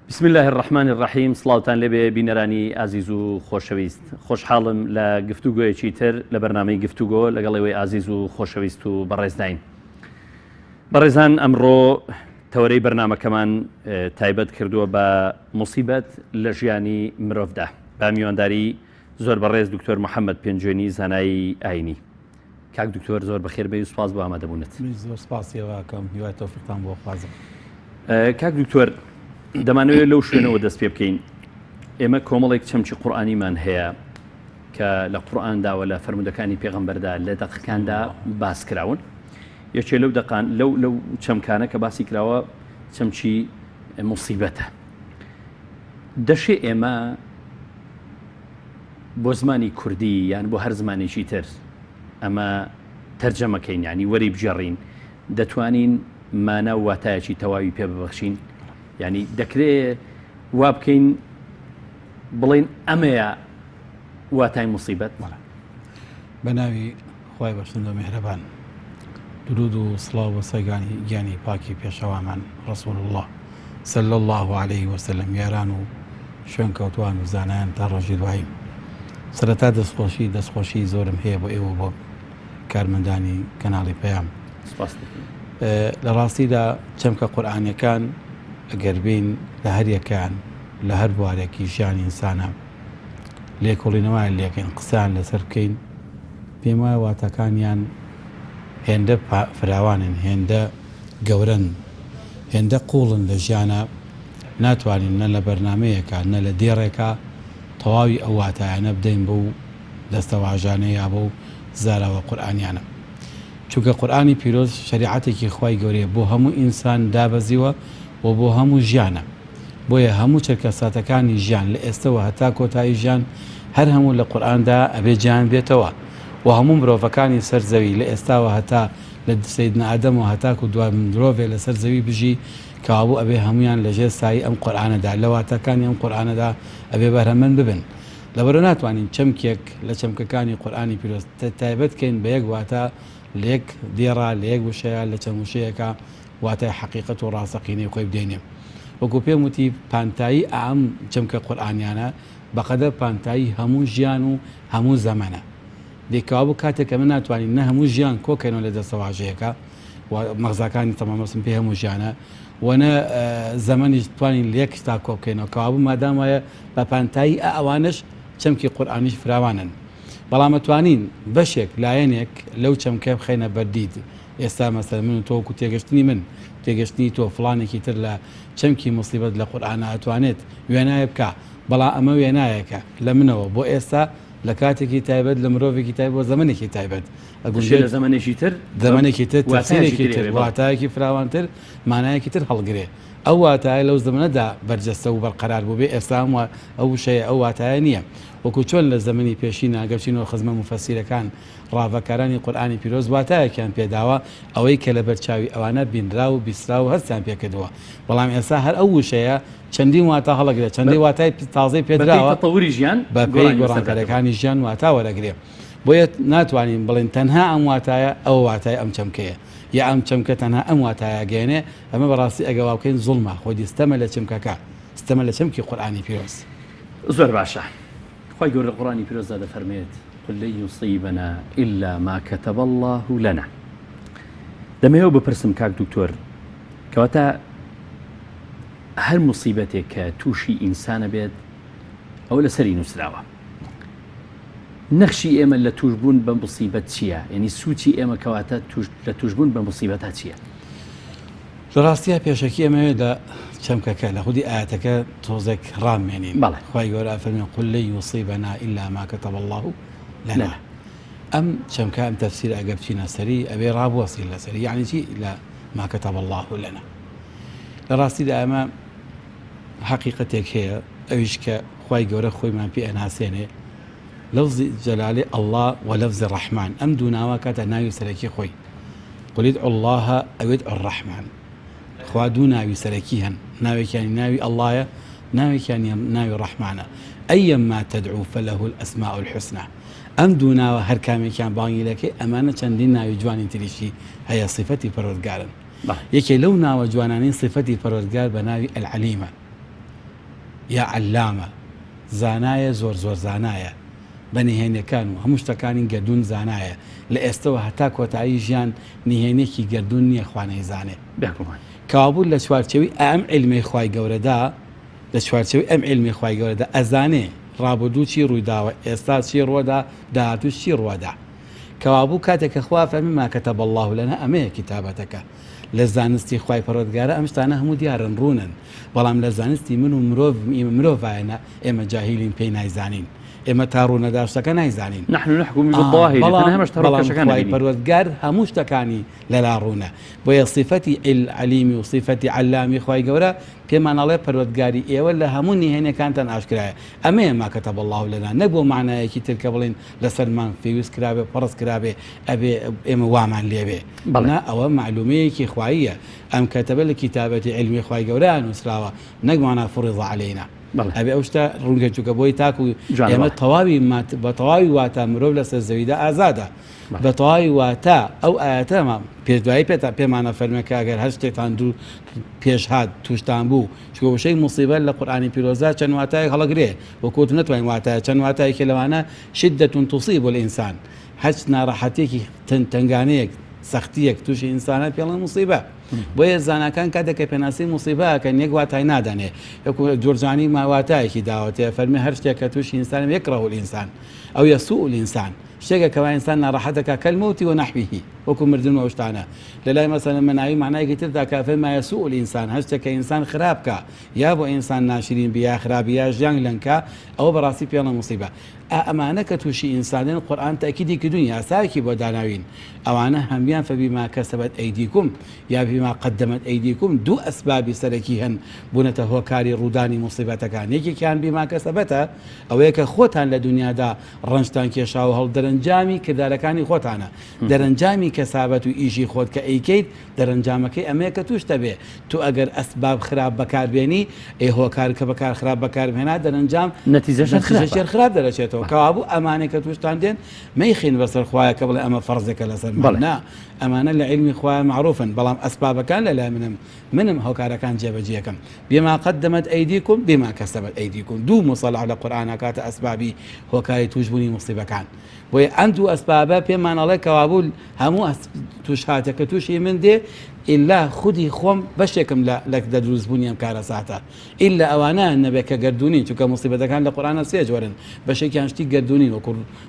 بسم الله الرحمن الرحیم سڵاوتان لێبێ بینەرانی ئازیز و خۆشەویست خۆشحاڵم لە گفتوگۆیەکی تر لە بەرنامەی گفتوگۆ لەگەڵەوەی ئازیز و خۆشەویست و بەڕێزداین. بەڕێزان ئەمڕۆ تەوەرەی بەرنامەکەمان تایبەت کردووە بە موسیبەت لە ژیانی مرۆڤدا با میوانداری زۆر بەڕێز دکتۆر محەممەد پێنجێنی زانایی ئاینی. کاک دکتۆر زۆر بەخێر بێ و سپاس بۆ ئامادەبوونت. زۆر سپاسیەوەکەم هیوای تۆفیقتان بۆ خوازم. کاک دکتۆر دەمانەوێت لەو شوێنەوە دەست پێ بکەین. ئێمە کۆمەڵێک چەمچی قورئانیمان هەیە کە لە قورئانداوە لە فەرمودەکانی پێغەمبەردا لە دەقەکاندا باس کراون. یەکێ لەو دەقان لەو چەمکانە کە باسی کراوە چەمچی موسیبەتە. دەشێ ئێمە بۆ زمانی کوردی یان بۆ هەر زمانێکی تر ئەمە تەرجەمەکەین، ینی وەری بژێڕین، دەتوانین مانە و واتایەکی تەواوی پێ ببەخشین. ینی دەکرێت وا بکەین بڵێن ئەمەیە واتای موسیبەت. بە ناوی خوای بەخشندە و میهرەبان، درود و سڵاو و سەیگانی گیانی پاکی پێشەوامان ڕەسوول الله صلی الله عليه وسلم، یاران و شوێن کەوتوان و زانایان تا ڕۆژی دواییم. سەرەتا دەستخۆشی زۆرم هەیە بۆ ئێوە بۆ کارمەندانی کەناڵی پەیام. لە ڕاستیدا چەمکە قورئانیەکان ئەگەر بین لە هەریەکان لە هەر بوارێکی ژیانی ئینسانە لێکۆڵینەوەیان لێکەین، قسەیان لەسەر بکەین، پێم وایە واتەکانیان هێندە فراوانن، هێندە گەورن، هێندە قوڵن لە ژیانە، ناتوانین نە لە بەرنمەیەکە نە لە دێڕێکە تەواوی ئەو واتایانە بدەین بۆ دەستەواژانەیە بۆ زاراوە قورئانیانە. چونکە قورئانی پیرۆز شریعەتێکی خوای گەورەیە بۆ هەموو ئینسان دابەزیوە و بۆ هەموو ژیانە. بۆیە هەموو چەرکەساتەکانی ژیان لە ئێستەوە هەتا کۆتایی ژیان هەر هەموو لە قورئاندا ئەبێ گیان بێتەوە و هەموو مرۆڤەکانی سەر زەوی لە ئێستاوە هەتا لە سەیدنا ئادەم و هەتاکو دوای مرۆڤێ لەسەر زەوی بژی کەوابوو ئەبێ هەمویان لەژێر سایی ئەم قورئانەدا لە واتەکانی ئەم قورئانەدا ئەبێ بەرهەمەند ببن. لەبەرە ناتوانین چەمکێک لە چەمکەکانی قورئانی پیرۆز تایبەت بکەین بە یەک واتە لە یەک دێڕا لە یەک وشەیە لە چەند وشەیەکە واتای حەقیقەت و ڕاستەقینەی خۆی بدێنێ. وەکو پێم وتی پانتایی ئەم چەمکە قورئانیانە بەقەدەر پانتایی هەموو ژیان و هەموو زەمانە. لێکەوە بوو کاتێک کە من ناتوانین نە هەموو ژیان کۆکەینەوە لە دەستەواژەیەەکە مەغزاکانی تەمامەسم پێ هەموو ژیانە وەنە زەمەنیش توانین لە یەک تا کۆ بکەینەوە کەوابوو مادام وایە بە پانتایی ئەوانش چەمکی قورئانیش فراوانن. بەڵام ئەتوانین بەشێک لایەنێک لەو چەمکە بخەینە بەردید. ئێستا مەسەلەن من و تۆ تێگەشتنی من تێگەشتنی تۆ فڵانێکی تر لە چەمکی موسیبەت لە قورئانە ئەتوانێت وێنایە بکە، بەڵام ئەمە وێنایەکە لە منەوە بۆ ئێستا لە کاتێکی تایبەت لە مرۆڤێکی تایبەت بۆ زەمانێکی تایبەت ئەگوژێت لە زەمانێکی تر زەمانێکی تر تەفسیرێکی تر واتایەکی فراوانتر مانایەکی تر هەڵگرێ. ئەو واتایە لەو زەمانەدا بەرجەستە و بەرقەرار بوو بێ. ئێستا ئەو شەیە ئەو واتایە نییە. وەکو چۆن لە زەمەنی پێشی ناگەچینەوە خزمە مفەسیرەکان ڕاوەکارانی قورئانی پیرۆز واتایەکیان پێداوە ئەوەی کە لە بەرچاوی ئەوانە بینرا و بیسرا و هەستیان پێکردووە. بەڵام ئێستا هەر ئەو وشەیە چەندین واتە هەڵەگرێت، چەندی واتای تازەی پێدراوە تەوری ژیان بە پێی گۆڕانکاریەکانی ژیان واتا وەرەگرێ. بۆیە ناتوانین بڵێن تەنها ئەم واتایە ئەو واتای ئەم چەمکەیە یا ئەم چەمکە تەنها ئەم واتایە گەێنێ. ئەمە بەڕاستی ئەگەوا بکەین زوڵمە خۆی ستەمە لە چەمکەکە، ستەمە لە چەمکی قورئانی پیرۆز. زۆر باشە. خوای گەورە قورئانی پیرۆزدا دەفەرمێت قل لن يصيبنا إلا ما كتب الله لنا. دەمەوێت بپرسم کاک دکتۆر کەواتە هەر موسیبەتێک کە تووشی ئینسانە بێت ئەو لەسەری نووسراوە. نەخشی ئێمە لە توشبوون بە موسیبەت چییە؟ یعنی سوچی ئێمە کەواتە لە توشبوون بە موسیبەتە چییە؟ لە ڕاستیە پێشەکی ئەمەوێت لە چەمکەکە لە خودی ئاەتەکە تۆزێک ڕامێنین. بەڵێ خوای گەورە فەرمێ قل لن يصيبنا إلا ما كتب الله لنا. ئەم چەمکە ئەم تەفسیر ئەگەر بچینە سەری ئەبێ ڕابوەسی لەسەری، یعنی چی لە ما كتب الله لنا. لە ڕاستیدا ئەمە حەقیقەتێک هەیە، ئەویش کە خوای گەورە خۆیمان پێ ئەناسێنێ. لەفزی جەلالی الله و لەفزی ڕەحمان ئەم دوو ناوە کاتە ناوی سەرەکی خۆی. قل ادعوا الله أو ادعوا الرحمن. خوا دوو ناوی سەرەکی هەن، ناوێکیانی ناوی ئەڵڵایە، ناوێکیانی ناوی ڕەحمانە. ئەیەما تەدعو فەلەهو الأسماء الحسنى. ئەم دوو ناوە هەر کامێکیان بانگی دەکەی ئەمانە چەندین ناوی جوانی تریشی هەیە صفەتی پەروەردگارن. یەکێ لەو ناوە جوانانەی صفەتی پەروەردگار بە ناوی ئەلعەلیمە. یا علامە زانایە زۆر زانایە بە نهێنیەکان و هەموو شتەکانی گردون زانایە لە ئێستەوە هەتا کۆتایی ژیان نهێنێکی گردون نییە خوانەی زانێ کەوابوو لە چوارچەوی ئەم علمی خوای گەورەدا لە چوارچەوی ئەم علمی خوای گەورەدا ئەزانێ ڕابردوو چی ڕوویداوە ئێستا چی ڕۆدا داهاتوو چی ڕوەدا کەوابوو کاتێککە خوا فەرمی ما کەتەبە الله لەنا ئەمەیە کتابەتەکە لە زانستی خوای پەروەردگارە ئەم شتانە هەموو دیارن ڕوونن بەڵام لە زانستی من و مرۆڤایەنە ئێمە جاهیلین پێی نایزانین ئێمە تا ڕوونەداشتەکە نایزانین نحن نحكم بالظاهر خوای پەروەردگار هەموو شتەکانی لەلا ڕوونە بۆیە صفەتی عەلیمی و صفەتی عەلامی خوای گەورە پێمانەڵێ پەروەردگاری ئێوە لە هەموو نهێنیەکانتان ئاشکرایە ئەمەیە ما کەتەبە الله لەنا نەک بۆ معنایەکی تر کە بڵێن لەسەرمان پێویست کرابێ پەڕست کرابێ ئەبێ ئێمە وامان لێبێ نا ئەوە معلومەیەکی خواییە ئەم کەتەبە لە کتابەتی علمی خوای گەورەیان نووسراوە نەک مانا فڕیضە عەلەینا ئەبێ ئەو شتە ڕوونگە چووکە بۆی تاکو ئێمە تەواوی بە تەواوی واتە مرۆڤ لەسەر زەویدا ئازادە بە تەواوی واتە ئەو ئاەتەمە پێشدوایی پێمانە فەرمەکە ئەگەر هەر شتێکتان دوو پێش هات توشتان بوو چکۆشەی موسیبەت لە قورئانی پیرۆزە چەند واتای هەڵەگرێ وەکوت نتوانین واتایە چەند واتایەکی لەوانە شدەتون توصیب الئینسان هەچ ناڕەحەتێکی تنگانەیەک سەختیەک تووشی ئینسانە پێڵەن موسیبە بۆیە زانکان کاتێککە پێناسی موسیبەکە یەک واتای نادانێ جۆرجانی ماواتایەکی داوەتێ فەرمی هەر شتێک کە تووشی ئینسان یەکڕەه الئینسان ئەو یەسوء الئینسان شتێکە کەوا ئینسان ناڕەحەتەکە کەلمەوتی وەنەحویه وەکو مردن و ئەو شتانە لەلای مەسەلەن مەناوی معنایەکی تردا کە فەرمایە یەسوء الئینسان هەر شتێک کە ئینسان خراپکە یا بۆ ئینسان ناشرین بیا خراپی یا ژیان لەنکە ئەوە بەڕاستی پێڵە موسیبە ئەمانە کە تووشی ئینسانن قورئان تاکیدی کردوون یاساوێکی بۆ داناوین ئەوانە هەمیان فەبیما کەسەبەت ئەیدیکم یا بما قدمت ئەیدیکم دوو ئەسبابی سەرەکی هەن بوونەتە هۆکاری ڕوودانی موسیبەتەکان یەکێکیان بیما کەسەبەتە ئەوەیە کە خۆتان لە دنیادا ڕەنجتان کێشاوە هەڵ دەرەنجامی کردارەکانی خۆتانە دەرەنجامی کەسابەت و ئیژی خۆت کە ئەیکەیت دەرەنجامەکەی ئەمەیە کە توش دەبێ تو ئەگەر ئەسباب خراپ بەکاربێنی ئەی هۆکار کە بەکار خراپ بەکاربهێنا دەرەنجام نەتیجەشەر خراپ دەرەچێتەوە کەوابوو ئەمانەی کە توشتان دێن مەیخین بەسەر خوایە کە بڵێ ئەمە فەرزێکە لەسەر نا ئەمانە لە علمی خوایە معروفن بەڵام ئەسبابەکان لەلای منم هۆکارەکان جێبەجێەکەم بما قدمت ئەیدیکم بما کەسبت ئەیدیکم دوو مصەلح لە قورئانە کاتە ئەسبابی هۆکاری توشبوونی موسیبەکان بۆیە ئەم دوو ئەسبابە پێمانەڵێ کەوابوو هەموو توش هاتێکە تووشی من دێ ئللا خودی خۆم بەشێکم لە دەدروستبوونی ئەم کارە ساتە ئللا ئەوانە نەبێت کە گردردونی چونکە موسیبەتەکان لە قورئانە سێ جۆرن بەشێکیان شتی گردردونی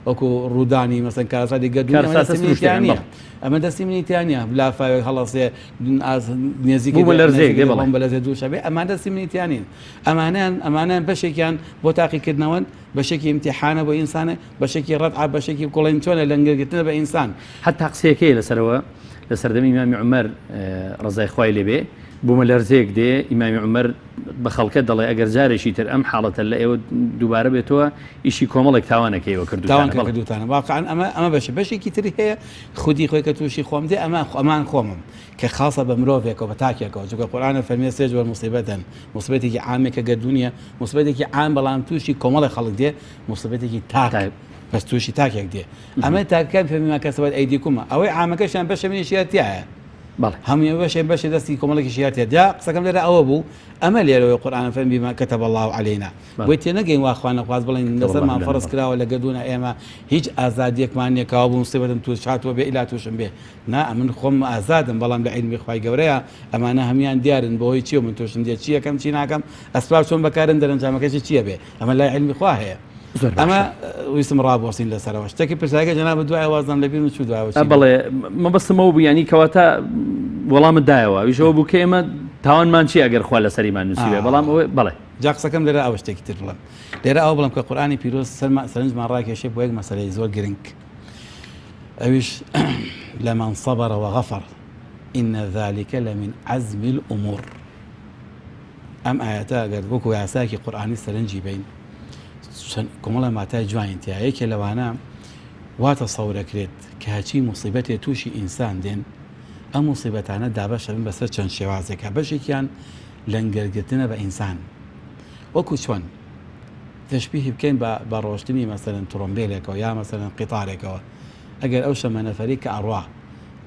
وەکو ڕوودانی مەسەن کارەساتی گردردونی ئەمە دەستی منیتیانە لافاوێک هەڵەسێ نێزیکی بەلەزێ دوو شەبێ ئەمان دەستی منیتیانین ئەمانیان بەشێکیان بۆ تاقیکردنەوەن بەشێکی امتحانە بۆ ئینسانە بەشێکی ڕەدعە بەشێکی کوڵین چۆنە لەنگەرگرتنە بە ئینسان حتا قسەیەکەی لەسەرەوە لە سەردەمی ئیمامی عومەر ڕەزای خوای لێبێ بوومە لەرزەیەک دێ ئیمامی عومەر بە خەڵکە دەڵێ ئەگەر جارێکی تر ئەم حاڵەتە لە ئێوە دووبارە بێتەوە ئیشی کۆمەڵێک تاوانەکەیەوە کردوتانە واقعاً ئەمە بەشێکی تری هەیە خودی خۆی کە تووشی خۆم دێ ئەمان خۆمم کە خاصە بە مرۆڤێکەوە بە تاکێکەوە چونکە قورئانە فەرمێ سێ جۆر موسیبەتن موسیبەتێکی عامێکە گەردونیە موسیبەتێکی عام بەڵام تووشی کۆمەڵی خەڵک دێ موسیبەتێکی تاک بەس تووشی تاکێک دێ ئەمە تاکەکان فەرمیما کەسبەت ئەیدیکومە ئەوەی عامەکەشیان بەشە منی شیعەتیایە هەموو بەشێ دەستی کۆمەڵێکی شیعەتیە جا قسەکەم لێرە ئەوە بوو ئەمە لێرەوەی قورئان فەرمی بما كتب الله علينا بۆی تێنەگەین وا خوا نەخواست بڵێن لەسەرمان فەرز کراوە لە گەردوونە ئێمە هیچ ئازادیەکمان نییە کەوا بوو موسیبەتم توش هاتووە بێ ئیلا تووشم بێ نا من خۆم ئازادم بەڵام لە عیلمی خوای گەورەیە ئەمانە هەمیان دیارن بەهۆی چیە من تووشم دێ چی یەکەم چی ناکەم ئەسباب چۆن بەکارن دەرەنجامەکەی چییە بێ ئەمە لای عیلمی خوا هەیە ئەمە ویستم ڕابوەستین لەسەرەوە شتێکی پرسیارەکە جەناب دوای وازان لەبیر و چوو دوایەوە بەڵێ مەبەستمەوە بوو ینی کەواتە وەڵامت دایەوە ویشەوە بوو کە ئێمە تاوانمان چی ئەگەر خوا لەسەریمان نووسیوێ بەڵام ئەوە بەڵێ جا قسەکەم لێرە ئەوە شتێکی تر بڵێم لێرە ئەوە بڵم کە قورئانی پیرۆز سەرنجمان ڕاکێشێ بۆ یەک مەسەلەی زۆر گرنگ ئەویش لمن صبر وغفر إن ذلك لمن عزم الأمور ئەم ئاەتە ئەگەر وەکو یاساکی قورئانی سەرنجی بین کۆمەڵە ماتای جوانتیا یەکێ لەوانە واتە سەورەکرێت کە هەچی موسیبەتێ تووشی ئینسان دێن ئەم موسیبەتانە دابەشە بن بەسەر چەند شێوازێکە بەشێکیان لەنگەرگرتنە بە ئینسان وەکو چۆن تەشبیهی بکەین بە ڕۆشتنی مەسەلەن تڕۆمبیلێکەوە یا مەسەلەن قیتارێکەوە ئەگەر ئەو شەمە نەفەری کە ئەڕوا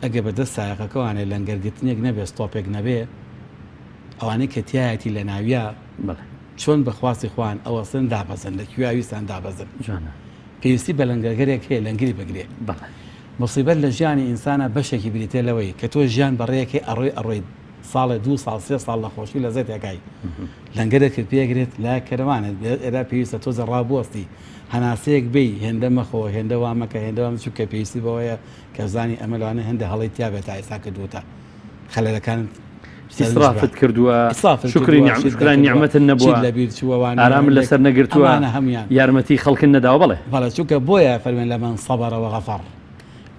ئەگەر بەدەست سایەقەکەوانێ لەنگەرگرتنێک نەبێ ستۆپێک نەبێ ئەوانەی کە تایەتی لە ناویە چۆن بەخواستی خوان ئەوەسن دابەزن لە کوێویستان دابەزن جوانە پێویستی بە لەنگەرگەرێک هەیە لەنگری بگرێ بەڵێ مصیبەت لە ژیانی ئینسانە بەشێکی بریتێ لەوەی کە تۆ ژیان بەڕێیەکی ئەڕۆی ساڵە 2 ساڵ 3 ساڵ لە خۆشی لە زەتێکای لەنگەرێکت پێگرێت لا کەرەوانت ئێرا پێویستە تۆ زەڕابوەستی هەناسەیەک بی هێندە مەخۆ هێندە وامەکە هێندەوام چووکە پێویستی بەوەیە کە زانی ئەمەلوانە هەندە هەڵی تیاابێت تا ئێستا کردوتە خەلەکان ئیسرافت کردووە شکرانی نیعمەتن نەبووە لە بیر چووەوان ئارام لەسەر نەگرتووە هەمیان یارمەتی خەڵکن نەداوە بڵێ بەڵێ چووکە بۆیە فەرمێن لە من سەبەرەوە غەفەر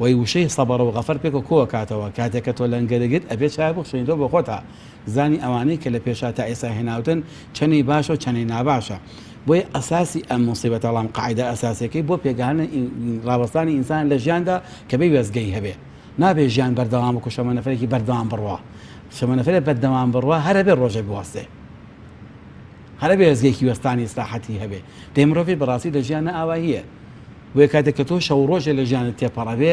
وەی وشەی سەبەرەوە غەفەر پێکە کۆوە کاتەوە کاتێککە تۆ لەنگەرەگرت ئەبێت چای بخشێنیتەوە بۆ خۆتە زانی ئەوانەی کە لە پێشا تا ئێستا هێناوتن چەنی باشە و چەنەی ناباشە بۆی ئەساسی ئەم موسیبەتە بەڵام قاعدە ئەساسیەکەی بۆ پێگەهانە ڕابستانی ئینسان لە ژیاندا کە بێ وێزگەی هەبێ نابێ ژیان بەردەوام بکو شەمە نەفرێکی بەردەوام بڕوە شەمە نەفرێ بەردەوام بڕوە هەرە بێ ڕۆژێ بوەستێ هەرە بێ وێزگەیەکی وەستانی ئیسلاحەتی هەبێ دەی مرۆڤی بەڕاستی لە ژیانە ئاوا هەیە وێ کاتێک کە تۆ شەو ڕۆژێ لە ژیانت تێپەڕەبێ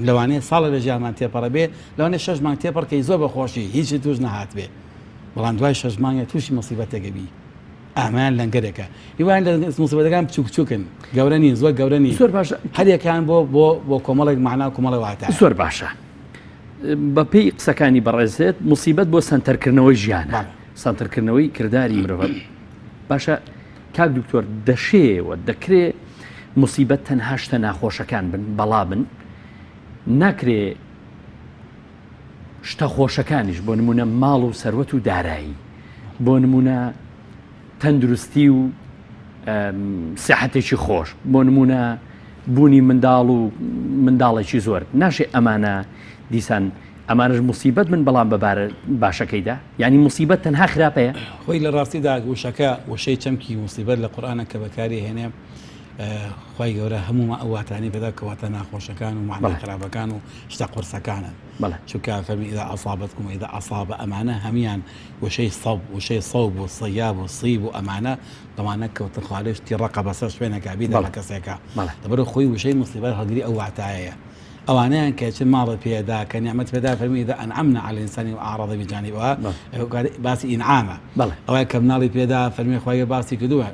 لەوانەیە ساڵە لە ژیانمان تێپەڕەبێ لەوانێ 6 مانگ تێپەڕکەی زۆر بەخۆشی هیچی توش نەهات بێ بەڵام دوای 6 مانگە تووشی مصیبەتێکەبی ئامان لەنگەرێکە هیوان لە مصیبەتەکان بچووکچووکن گەورە نین زۆر گەورە نین زۆر باشە هەریەکان بۆ کۆمەڵێک معنا و کۆمەڵی واتە زۆر باشە بە پێی قسەکانی بەڕێزێت مصیبەت بۆ سنتەرکردنەوەی ژیانە سنتەرکردنەوەی کردداری مرۆڤ باشە کاک دکتۆر دەشێوە دەکرێت مصیبەت تەنها شتە ناخۆشەکان بن بەڵا بن ناکرێ شتە خۆشەکانیش بۆ نمونە ماڵ و سەروەت و دارایی بۆ نمونە تەندروستی و سیحەتێکی خۆش بۆ نمونە بوونی منداڵ و منداڵێکی زۆر ناشێ ئەمانە دیسان ئەمانش مصیبەت من بەڵام بەبارە باشەکەیدا یعنی مصیبەت تەنها خراپەیە خۆی لە ڕاستیدا وشەکە وشەی چەمکی مصیبەت لە قورئانە کە بەکاری هێنێ خی گەورە هەموو ئەواتانی پێدا کەواتە ناخۆشەکان و معنی خراپەکان و شتە قورسەکانە چونکە فەرمی ئیذا ئەصابەتکم ئیذا ئەصابە ئەمانە هەمیان وشەی سەب وشەی صەوب و سەیاب و سیب و ئەمانە دەمانە کەوتە خوالشتی ڕقە بەسەر شوێنەکە بیدا لە کەسێکە دەبەرە خۆی وشەی مصیبەت هەڵگری ئەو واتایەیە ئەوانەیان کە چ ماڵە پێدا کە نیعمەت پێدا فەرمی ئیذا ئەنعەمنا عەلە الإنسان وأعرض بجانبها باسی ئینعامە ئەوەیە کە مناڵی پێدا فەرمی خۆی باسی کردووە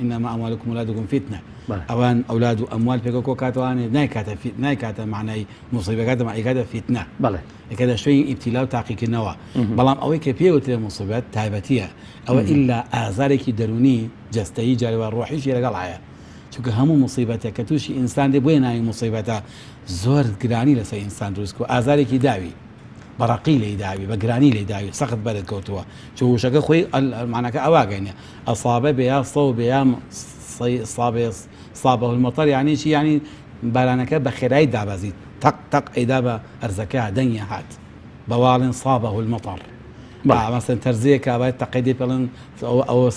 ئینەما ئەموالکم وأولادکم فتنە ئەوان ئەولاد و ئەموال پێکە کۆ کاتوانێ نایکاتە معنای مصیبەکە معنیکاتە فیتنە ئەکەدا شوێی ئیبتیلا و تاقیکردنەوە بەڵام ئەوەی کە پێوترێ مصیبەت تایبەتیە ئەوە ئیلا ئازارێکی دەرونی جەستەیی جارێوە ڕۆحیشی لەگەڵایە چونکە هەموو مصیبەتێک کە تووشی ئینسان دێ بۆیە ناوی مصیبەتە زۆر گرانی لەسەر ئینسان دروست و ئازارێکی داوی بەڕقی لی داوی بە گرانی لی داوی سەخت بەرت کەوتووە چوشەکە خۆی معنەکە ئەواگەینە ئەسابە بێ سەو بێ صابه المطر یعنی چی یعنی بارانەکە بە خێرایی دابەزیت تەق ئەیدا بە ئەرزەکە دەنگی هات بەواڵێن صابه المطر مەسەن تەرزەیە کابێت تەقەیدی پێڵن ئەوە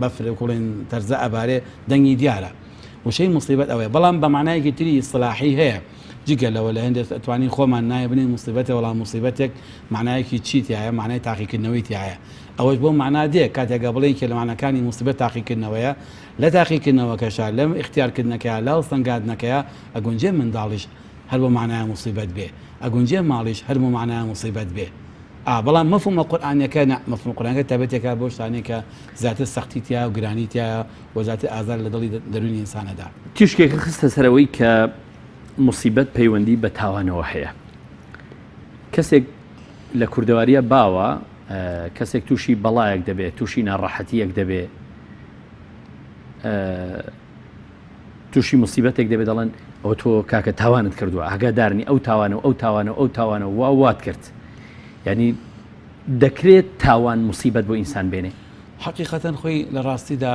بەفر کوڵێن تەرزە ئەبارێ دەنگی دیارە وشەی مصیبەت ئەوەیە بەڵام بە معنایەکی تری ئیصلاحی هەیە جگە لەوە لە هەندێک ئەتوانین خۆمان نایە بنین مصیبەتە وەڵام مصیبەتێک معنایەکی چیتیایە معنای تاقیکردنەوەی تایە ئەوەش بۆ معنا دێ کاتێکە بڵێن کە لە معنەکانی مصیبەت تاقیکردنەوەیە لە تاقیکردنەوەکەشا لەم اختیارکردنەکەیە لەو سەنگاندنەکەیە ئەگونجێ منداڵیش هەر بۆ معنای مصیبەت بێ ئەگونجێ ماڵیش هەر بۆ معنای مصیبەت بێ بەڵام مەفهومە قورئانیەکە مەفهوم قورئانەکە تایبەتێکە بۆ شتانێک کە زیاتر سەختی تایە و گرانی تایە و زیاتر ئازار لە دڵی دەرونی ئینسانەدا تیشکێکە خستە سەرەوەی کە مصیبەت پەیوەندی بە تاوانەوە هەیە کەسێک لە کوردەواریە باوە کەسێک تووشی بەڵایەک دەبێت تووشی ناڕەحەتیەک دەبێت تووشی مصیبەتێک دەبێت دەڵێن ئەو تۆ کاکە تاوانت کردووە ئاگادارنی ئەو تاوانە ئەو تاوانە ئەو تاوانە وات کرد یعنی دەکرێت تاوان مصیبەت بۆ ئینسان بێنێ حقیقەتەن خۆی لە ڕاستیدا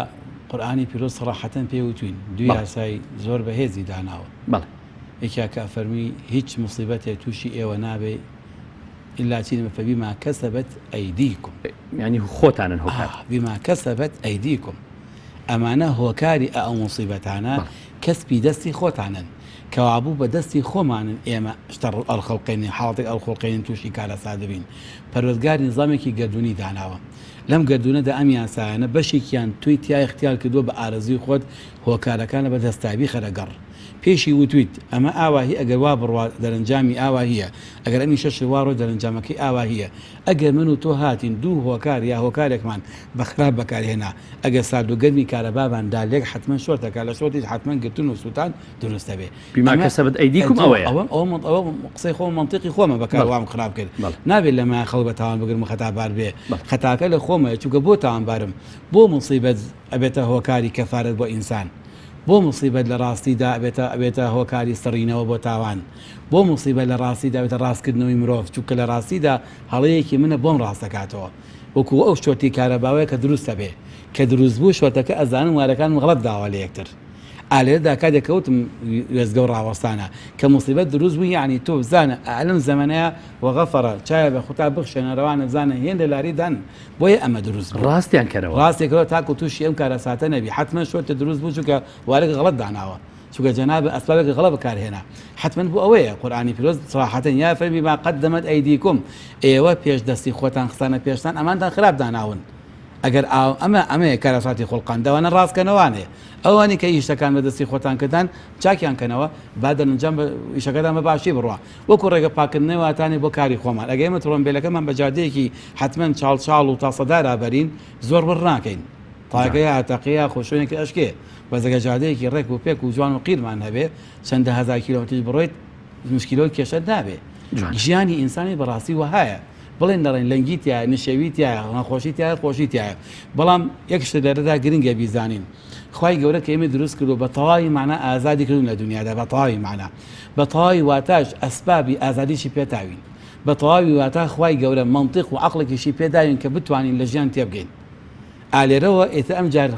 قورئانی پیرۆز سەراحەتەن پێوتوین دوی یاسای زۆر بەهێزی داناوە بەڵێ یەکیا کە فەرمی هیچ مصیبەتێک تووشی ئێوە نابێ إلا چین فبما كسبت أيديكم يعني خۆتانن هۆکار بما كسبت أيديكم ئەمانە هۆکاری ئەو مصیبەتانە کەسبی دەستی خۆتانن کەوابوو بە دەستی خۆمانن ئێمە شتەڕ ئەڵخەڵقینی حاڵاتێک ئەڵخۆڵقین تووشی کارەسا دەبین پەروەردگار نظامێکی گەردوونی داناوە لەم گەردوونەدا ئەم یاسایانە بەشێکیان توی تیا اختیار کردووە بە ئارەزوی خۆت هۆکارەکانە بە دەستابی خەرەگەڕ پێشی وتویت ئەمە ئاواهی ئەگەر وا بڕوا دەرەنجامی ئاواهیە ئەگەر ئەمی شەش وارۆ دەرەنجامەکەی ئاواهیە ئەگەر من و تۆ هاتین دوو هۆکار یا هۆکارێکمان بەخراپ بەکارهێنا ئەگەر سارد و گەرمی کارەباباندا لێک حتمما شۆرتەکە لە شۆرتیش حتمما گرتن و سووتان دروستە بێ بما كسبت أيديكم أويا ئەوە قسەی خۆم منطقی خۆمە بەکار وام خراپ کرد نابێت لەمە خەڵ بە تاوان بگرم خەتابار بێ خەتاکە لە خۆمە چووکە بۆ تاوانبارم بۆ مصیبەت ئەبێتە هۆکاری کەفارەت بۆ ئینسان بۆ مصیبەت لە ڕاستیدا ئەبێتە هۆکاری سڕینەوە بۆ تاوان بۆ مصیبەت لە ڕاستیدا بێتە ڕاستکردنەوەی مرۆڤ چووکە لە ڕاستیدا هەڵەیەکی منە بۆم ڕاستەکاتەوە وەکو ئەو شۆتی کارەباوەیە کە دروستە بێ کە دروست بوو شۆتەکە ئەزانم وارەکان غڵەت داوە لە یەکتر ئالێدا کاتێککەوتم وێزگە و ڕاوەستانە کە مصیبەت دروست بوو یعنی تۆ بزانە ئەلم زەمانەیە وەغەفەرە چایە بە خوتا بخشێنەرەوانە زانە هێندە لاریدان بۆیە ئەمە دروست ڕاستیان کەرەوە ڕاستێکەوە تاکو تووشی ئەم کارە ساتە نەبی حتمما شۆتە دروست بوو چووکە وارەکە غڵەت داناوە چووکە جەناب ئەسبابێکی غڵە بەکارهێنا حتمما بوو ئەوەیە قورئانی پیرۆز صراحەتەن یا فەرمی ما قەدەمەت ئەیدیکم ئێوە پێش دەستی خۆتان خستانە پێشتان ئەمانتان خراپ داناون ئەگەر ئەمەیە کارەساتی خوڵقان دەوانە ڕاستکەنەوانێ ئەوانی کە ئیشەکان بە دەستی خۆتان کردان چاکیان کەنەوە با دەرەنجام ئیشەکەدان بە باشی بڕوە وەکو ڕێگە پاکردنەوەتانی بۆ کاری خۆمان ئەگەر ئێمە تڕۆمبیلەکەمان بە جادەیەکی حتمما چاڵ و تاسەدارا بەرین زۆر بڕ ناکەین تاکەیە ئاتەقەیە خۆشوێنێکی ئەشکێ بەزەگە جادەیەکی ڕێک و پێک و جوان و قیرمان هەبێ چەندە هەزار کیلۆمەتریش بڕۆیت مشکلۆ کێشە نابێ ژیانی ئینسانی بەڕاستی وهایە بڵێن دەڵێن لەنگیتیە نشێویتیە نەخۆشیتیە خۆشیتیە بەڵام یەکشتە دەرەدا گرنگە بیزانین خوای گەورە کە ئێمە دروست کردو بە تەواوی معنە ئازادی کردون لە دنیادا بە تەواوی معنە بە تەواوی واتاش ئەسبابی ئازادیشی پێتاوین بە تەواوی واتا خوای گەورە منطق و عەقڵێکیشی پێداوین کە بتوانین لە ژیان تێبگەین ئالێرەوە ئێتە ئەم جار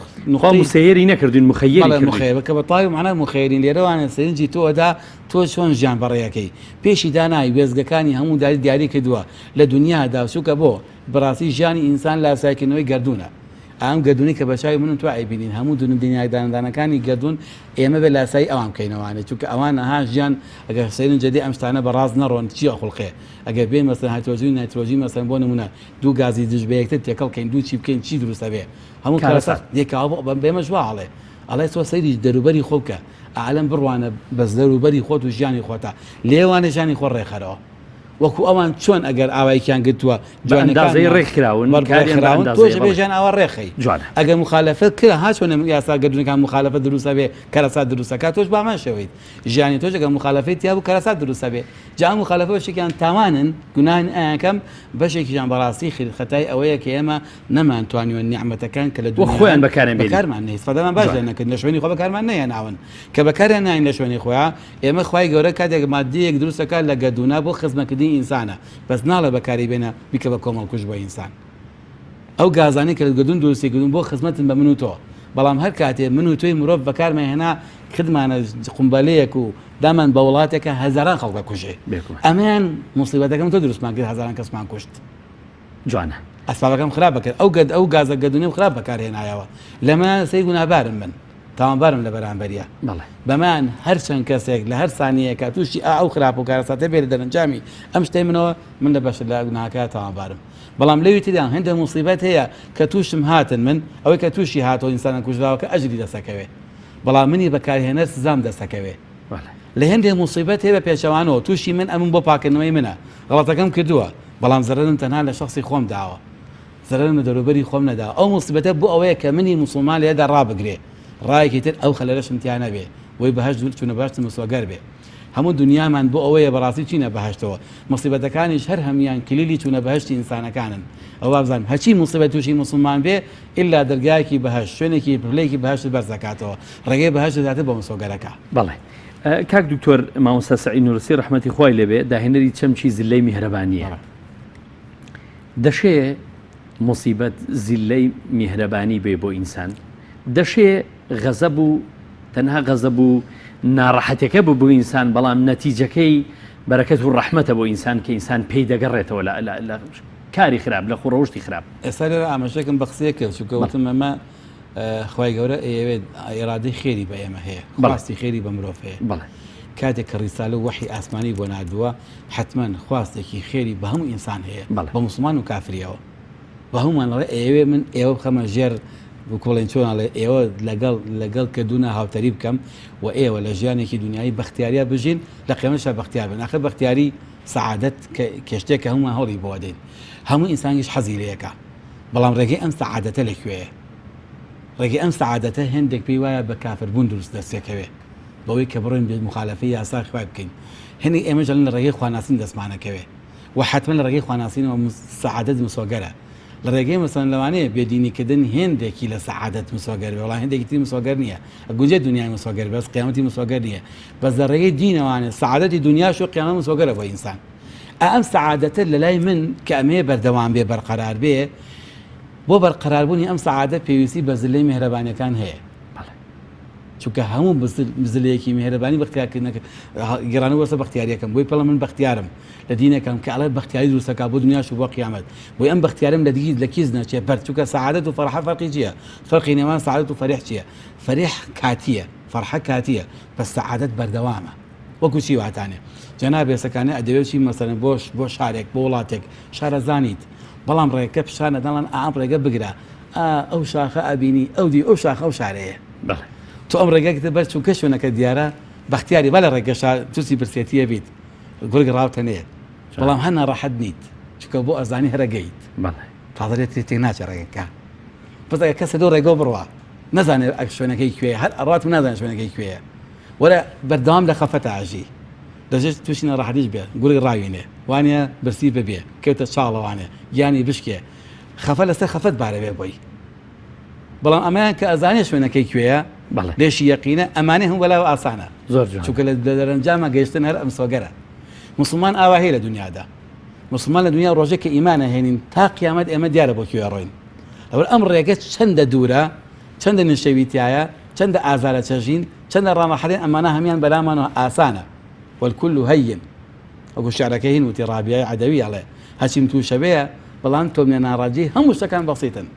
مسەیری نەکردین مخەیرە کە بە تەواوی معنە مخەیرین لێرەوانە سەرنجی تۆدا تۆ چۆن ژیان بەڕێیەکەی پێشی دانای وێزگەکانی هەموو دیاری کردووە لە دنیادا سوکە بۆ بەڕاستی ژیانی ئینسان لاسایکردنەوەی گردوونە ئەم گردونی کە بەچاوی من تو ئایبینین هەموو دنیای دانەدانەکانی گردون ئێمە بە لاسایی ئەوان بکەینەوەوانێ چونکە ئەوانەها ژیان ئەگەر سەیرن جدی ئەم شتانە بەڕاز نەڕۆن چی ئەخڵقێ ئەگەر بێ مەسەن هایدرۆژین نایترۆژین مەسەن بۆ نمونە دوو گازی دژ بە یەکتر تێکەڵ بکەین دوو چی بکەین چی دروستە بێ هەموو کارەسەخت دێکاوە بێمە ژواڵێ ئەڵێ تۆ سەیری دەروبەری خۆ بکە عالەم بڕوانە بەس دەروبەری خۆت و ژیانی خۆتە لێوانە ژیانی خۆ ڕێخەرەوە وەکو ئەوان چۆن ئەگەر ئاوایکیان گرتووە جوانەکەی ڕێکراون تۆش بێژیان ئاوا ڕێخەی ئەگەر مخالەفەت کرا ها چۆن یاسا گردونەکان مخالەفەت دروستە بێ کەرەسا دروستەکە تۆش بامان شەوەیت ژیانی تۆش ئەگەر مخالەفەت یا بوو کەرەسا دروستە بێ جا مخالەفە بەشێکیان تاوانن گوناهن ئەیەکەم بەشێکیان بەڕاستی خەتای ئەوەیە کە ئێمە نەمانتوانیوە نیعمەتەکان کە لە خۆیان بەکارمان نەیت فەدەمان باش نەکرد لە شوێنی خۆ بەکارمان نەیەناون کە بەکاریان ناین لە شوێنی خۆیان ئێمە خوای گەورە کاتێک مادیەک دروستەکە لە گەردوونە بۆ خزمەتکردنی ئینسانە بەس ناڵە بەکاری بێنە بیکە بە کۆمەڵکوژ بۆ ئینسان ئەو گازانی کە لە گەردون دروستیکردون بۆ خزمەتن بە من و تۆ بەڵام هەر کاتێ من و تۆی مرۆڤ بەکارمەهێنا کردمانە قومبەلەیەک و دامان بە وڵاتێکە هەزاران خەڵک کوژێ ئەمەیان موسیبەتەکەم تۆ دروستمان کرد هەزاران کەسمان کوشت جوانە ئەسبابەکەم خراپ بکرد ئەو گازە گەردونی خراپ بەکارهێنایەوە لەمە سەی گونابارم من تاوانبارم لە بەرامبەریە بەمان هەر چەند کەسێک لە هەر سانیەکە تووشی ئەو خراپ و کارەساتە بێت دەرەنجامی ئەم شتەی منەوە من لە بەش لە گوناهەکە تاوانبارم بەڵام لەوی تریان هەندێک موسیبەت هەیە کە تووشم هاتن من ئەوەی کە تووشی هاتەوە ئینسانە کوژراوەکە ئەجری دەسەکەوێ بەڵام منی بەکارهێنەر سزام دەسەکەوێ لە هەندێک موسیبەت هەیە بە پێچەوانەوە تووشی من ئەمن بۆ پاکردنەوەی منە غەڵەتەکەم کردووە بەڵام زەرەرم تەنها لە شخصی خۆم داوە زەرەرم لە دەروبەری خۆم نەدا ئەو موسیبەتە بۆ ئەوەیە کە منی موسڵمان لێدا ڕابگرێ ڕایەکی تر ئەو خەلەرەش امتیانە بێ وی بەهەشت دوور چوونە باشتە مسوەگەر بێ هەموو دنیامان بۆ ئەوەیە بەڕاستی چینە بەهەشتەوە مصیبەتەکانیش هەر هەمیان کلیلی چوونە بەهەشتی ئینسانەکانن ئەوە بزانم هەچی موسیبەت تووشی موسڵمان بێ ئللا دەرگایەکی بەهەشت شوێنێکی پلەیەکی بەهەشت بەرز دەکاتەوە ڕێگەی بەهەشت دەداتێت بۆ مسوەگەرەکە بەڵێ کاک دکتۆر مامۆستا سەعید نوورسی ڕەحمەتی خوای لێبێ داهێنەری چەمچی زلەی میهرەبانیە دەشێ مصیبەت زلەی میهرەبانی بێ بۆ ئینسان دەشێ غەزەب و تەنها غەزەب و ناڕەحەتەکە بوو بۆ ئینسان بەڵام نەتیجەکەی بەرەکەت و ڕەحمەتە بۆ ئینسان کە ئینسان پێی دەگەڕێتەوە لە کاری خراپ لە خوڕەوشتی خراپ ئێستا لێرە ئاماژەکەم بە قسەیە کرد چونکە وتم ئەمە خوای گەورە ئەوێت ئێرادەی خێری بە ئێمە هەیە بەڕاستی خێری بە مرۆڤ هەیە بەڵێ کاتێک کە ڕیسالە وحی ئاسمانی بۆ نردووە حتمما خواستێکی خێری بە هەموو ئینسان هەیە بە موسڵمان و کافریەوە بە هەمومان ڕێ ئێوێ من ئێوە بخەمە ژێر بکۆڵێن چۆن ئەڵێ ئێوە لەگەڵ کردوونە هاوتەری بکەم و ئێوە لە ژیانێکی دنیای بەختیاریا بژین لە قیامەتشا بەختیار بن. ئاخر بەختیاری سەعادەت کێشتێک کە هەمومان هەوڵی بۆ دێن، هەموو ئینسانیش حەزی لەیەکە، بەڵام ڕێگەی ئەم سەعادەتە لەکوێیە؟ ڕێگەی ئەم سەعادەتە هێندێک پێی وایە بە کافربوون دروست دەستێکەوێ، بەوەی کە بڕۆین بێت مخالەفەی یاسا خوای بکەین. هێندێک ئێمەش لە ڕێگەی خواناسین دەستمانەکەوێ و حتمما لە ڕێگەی خواناسینەوە سەعادەت مسۆگەرە. لە ڕێگەی مەسەڵەن لەوانەیە بێدینیکردن هێندێکی لە سەعادەت مسۆگەر بێ، وەڵام هێندێکی تری مسۆگەر نییە، ئەگونجێت دنیای مسۆگەر بەس قیامەتی مسۆگەر نییە، بەس لە ڕێگەی دینەوانێ سەعادەتی دنیاش و قیامەت مسۆگەرە بۆ ئینسان. ئەم سەعادەتە لە لای من کە ئەمەیە بەردەوام بێ بەرقەرار بێ، بۆ بەرقەراربوونی ئەم سەعادەت پێویستی بە زلەی میهرەبانیەکان هەیە. چونکە هەموو بزلەیەکی میهرەبانی بەختیارکردنەکە گەڕانە وەسە بەختیاریەکەم، بۆی پەڵە من بەختیارم لە دینەکەم کە ئەڵێ بەختیاری دروستەکە بۆ دنیاش و بۆ قیامەت، بۆی ئەم بەختیارم لە کیز نەچێ بەر، چونکە سەعادەت و فەرحە فەرقی چییە؟ فەرقی نێوان سەعادەت و فەریح چییە؟ فەریح کاتیە، فەرحە کاتیە، بەس سەعادەت بەردەوامە. وەکو چی واتانێ جەناب ێسەکانە ئەدەوێت چی مەسەڵەن بۆ شارێک بۆ وڵاتێک شارە زانیت، بەڵام ڕێگەکە پیشانە دەڵێن ئام ڕێگە بگرە، ئەو شاخە ئەبینی ئەو دی ئەو شاخە ئەو شارەیە. تۆ ئەم ڕێگەکە بەر چونکە شوێنەکە دیارە بەختیاری بە لە ڕێگەشا تووسی برسێتیە بیت گورگ ڕاوتەنێ، بەڵام هەر ناڕەحەت نیت چونکە بۆ ئەزانی هەرەگەیت تازەرێت تێ ناچە ڕێگەکە. بەس کەسە دۆ ڕێگە بڕوە نەزانێت شوێنەکەی کوێ، هەر ئەڕات و نازانێت شوێنەکەی کوێیە، وەرە بەردەوام لە خەفەتە ئاژی دەژێت تووشی ناڕەحەتیش بێ، گورگ ڕاوینێ وانە برسی ببێ کەوتە چاڵەوانێ یانی بشکێ، خەفە لەسەر خەفەت بارە بێ بۆی. بەڵام ئەمەیان کە ئەزانێت شوێنەکەی کوێیە لێشی یەقینە، ئەمانەی هەم بەلاو ئاسانە زۆر، چونکە لە دەرەنجامە گەیشتن هەر ئەم سۆگەرە. مسلمان ئاوا هەیە لە دنیادا، مسلمان لە دنیا ڕۆژێک کە ئیمانە هێنین تا قیامەت ئێمە دیارە بۆ کوێ ڕۆین. ئەوە ئەم ڕێگە چەندە دوورە، چەندە نشەویتایە، چەندە ئازارە چەژین، چەندە ڕامەحەلێن، ئەمانە هەمیان بەلامانەوە ئاسانە. والكل هين ئەو شعرەکە هین وتی ڕابیای عەدەوی ئەڵێ هەچیم تووشە بەیە، بەڵام تۆ منە ناڕاجی هەموو شتەکان بەسیتن،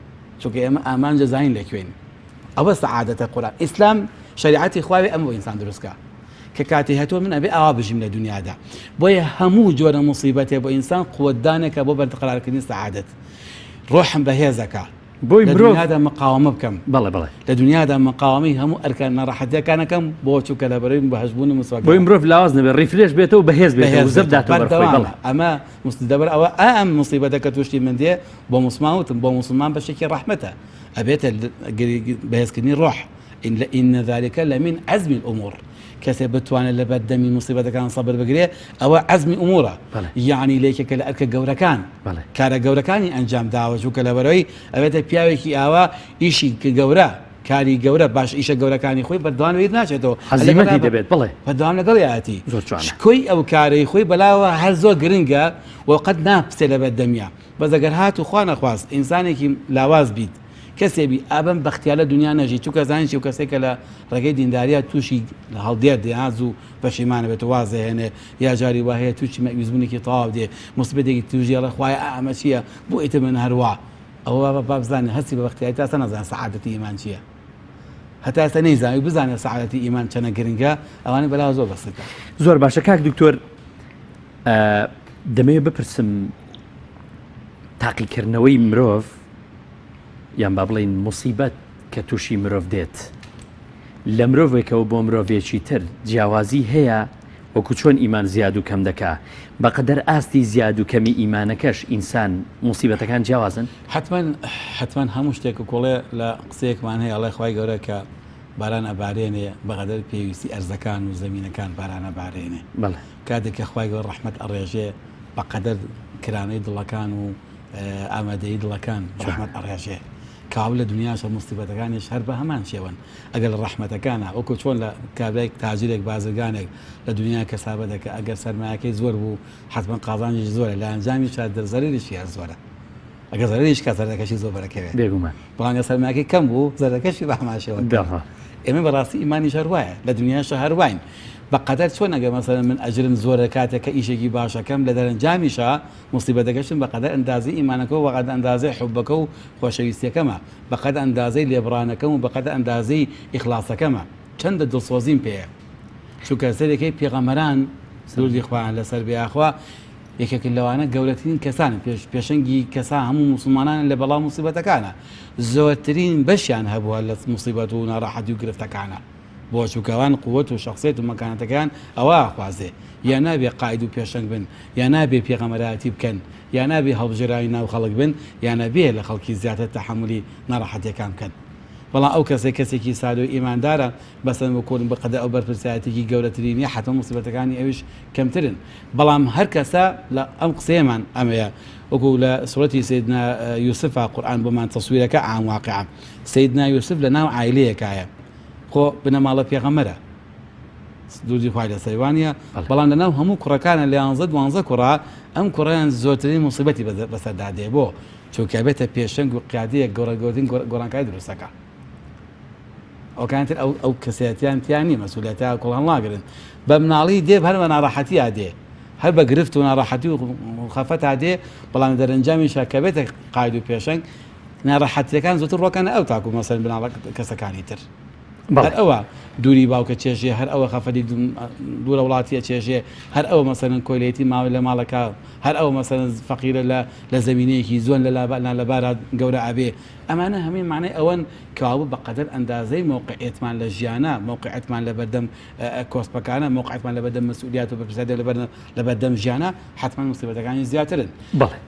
چونکە ئێمە ئامان جەزاین لەکوێن. ئەوە سەعادەتە قورآن ئیسلام شریعەتی خواوێ ئەم بۆ ئینسان دروستکە کە کاتی هەتووە من ئەبێ ئاوا بژیم لە دنیادا. بۆیە هەموو جۆرە مصیبەتێ بۆ ئینسان قووەتدانێکە بۆ بەردەقرارکردنی سەعادەت. ڕۆحم بەهێزەکە بۆی لە دنیادا مقاومە بکەم، بەڵێ لە دنیادا مقاومەی هەموو ئەرکان ناڕەحەتیەکانەکەم بۆ چووکە لە بەرەوەی بەهەشبوونی مسواک، بۆی مرۆڤ لاواز نەبێت ڕیفرێش بێتەوە بەهێز بێتەوە زەرداتەوە بەرخۆی. ئەمە دەبەر ئەوە ئەم مصیبەتە کە تووشی من دێ بۆ مسلمانوتم بۆ مسلمان بەشێکی ڕەحمەتە، ئەبێتە بەهێزکردنی ڕۆح. إن ذلك لمن عزم الأمور، کەسێ بتوانێت لە بەردەمی مصیبەتەکان سەبر بگرێ ئەوە عزمی ئومورە، یعنی لێکێکە لە ئەرکە گەورەکان کارە گەورەکانی ئەنجام داوە، چونکە لەبەرەوەی ئەوێتە پیاوێکی ئاوا ئیشی گەورە کاری گەورە باش ئیشە گەورەکانی خۆی بەردەوامێت ناچێتەوە، حەزیمەتی دەبێت بڵێ بەردەوام لەگەڵ یاتی کۆی ئەو کارەی خۆی بەلاوە هەر زۆر گرنگە وقت ناپسێ لە بەردەمیە. بەس ئەگەر هات و خوا نەخواست ئینسانێکی لاواز بیت کەسێبی ئابم بەختیارە دنیا نەژی، چونکە زانیی و کەسێکە لە ڕێگەی دینداریە تووشی هەڵدێت دێهاز و پەشیمانە بێت وازە هێنێ یا جاری وهەیە تووشی مەویزبوونێکی تەواو دێ مصیبەتێکی توژێڵە خوای ئەمە چییە بۆ ئیتر من هەروە ئەوە بابزانێ هەستی بە بەختیاری تاسە نەزان سەعادەتی ئیمان چییە، هەتا ئێستا نەیزانی بزانێت سەعادەتی ئیمان چەنە گرنگە، ئەوانەی بەلاوە زۆر بەسیتە. زۆر باشە کاک دکتۆر، دەمەوێت بپرسم تاقیکردنەوەی مرۆڤ یان با بڵین مصیبەت کە تووشی مرۆڤ دێت لە مرۆڤێکەوە بۆ مرۆڤێکی تر جیاوازی هەیە، وەکو چۆن ئیمان زیاد و کەم دەکا، بەقەدەر ئاستی زیاد و کەمی ئیمانەکەش ئینسان مصیبەتەکان جیاوازن؟ حتمما هەموو شتێک کۆڵێ لە قسەیەکمان هەیە ئەڵێ خوای گەورە کە باران ئەبارێنێ بەقەدەر پێویستی ئەرزەکان و زەمینەکان باران ئەبارێنێ، کاتێک کە خوای گەورە ڕەحمەت ئەڕێژێ بەقەدەر کرانەی دڵەکان و ئامادەی دڵەکان ڕەحمەت ئەڕێژێ، کاو لە دنیاشە مصیبەتەکانیش هەر بە هەمان شێوەن ئەگەر ڕەحمەتەکانە وەکو چۆن لە کابرایك تاجرێک بازرگانێک لە دنیا کەسابە دەکە ئەگەر سەرمایەکەی زۆر بوو حتمما قازانجی زۆرە لە ئەنجامی زەریریشی هەر زۆرە، ئەگەر زەریش کە زەردەکەشی زۆر بەرەکەوێت بێگومان، بەڵام سەرمایەکەی کەم بوو زەردەکەشی بەهماشەوە. ئێمە بەڕاستی ئیمانیش هەروایە لە دنیاشە هەروین، بەقەدەر چۆن ئەگەر مەسەڵەن من ئەجرم زۆرە کاتێککە ئیشێکی باشەکەم لە دەرەنجامیشە مصیبەتەکەشم بەقەدەر ئەندازی ئیمانەکە و بەقەدەر ئەندازەی حوبەکە و خۆشەویستیەکەمە، بەقەدەر ئەندازەی لێبڕانەکەم و بەقەدەر ئەندازەی ئیخلاسەکەمە، چەندە دڵسۆزیم پێیە، چونکە سەرێکەی پێغەمبەران سرودی خوایان لەسەر بێ ئاخوا یەکێک لەوانە گەورەترین کەسان پێشەنگی کەسا هەموو مسلمانان لە بەڵام موسیبەتەکانە زۆرترین بەشیان هەبووە لە موسیبەت و ناڕەحەتی و گرفتەکانە بۆ چووکەوان قووەت و شخصیت و مەکانەتەکان ئەوە خوازێ یا نابێ قاید و پێشەنگ بن یا نابێ پێغەمبەراتی بکەن یا نابێ هەڵبژێراوی ناو خەڵک بن یا نەبێ لە خەڵکی زیاتر تەحملی ناڕەحەتیەکان بکەن بەڵام ئەو کەسێکی سادە و ئیماندارە بەسەر بکۆن بەقەدە ئەو بەرپرسایەتێکی گەورەترینی حتە موسیبەتەکانی ئەویش کەمترن بەڵام هەر کەسە لە ئەم قسەیەمان ئەمەیە وەکو لە سوڕەتی سەیدنا یوسفا قورئان بۆمان تەسویرەکە عام واقعە سەیدنا یوسف لە ناو عایلەیەکایە خۆ بنەماڵە پێغەمبەرە دوودی خوای لە سەیوانە بەڵام لەناو هەموو کوڕەکانە لە 11 کوڕا ئەم کوڕیان زۆرترین موسیبەتی بەسەردادێ بۆ چونکە بێتە پێشەنگ و قیادەیە گەورەترین گۆڕانکاری دروستەکە ئەوکانتر ئەو کەسێتیان تیانی مەسئولیەتە کوڵان لاگرن بە مناڵی دێ هەر بە ناڕەحەتی دێ هەر بە گرفت و ناڕەحەتی و خەفەت دێ بەڵام دەرەنجامی شەکە بێتە قاید و پێشەنگ ناڕەحەتیەکان زۆتر ڕۆکەنە ئەو تاکو مەسەن بناڵە کەسەکانی تر هەر ئەوە دووری باوکە چێژێ هەر ئەوە خەفەتی دوورە وڵاتیە چێژێ هەر ئەوە مەسەرن کۆیلێتی ماوە لە ماڵەکە هەر ئەوە مەسەرن فەقیرە لە زمینەیەکی زۆن لە بارە گەورە ئابێ ئەمانە هەمین معنی ئەوەن کەوابوو بەقەدەر ئەندازەی موقعیتمان لە ژیانە موقعیتمان لە بەردەم کۆسپەکانە موقعیتمان لە بەردەم مەسئولیات و بەرپرسیادە لە بەردەم ژیانە حتما موسیبەتەکانی زیاترن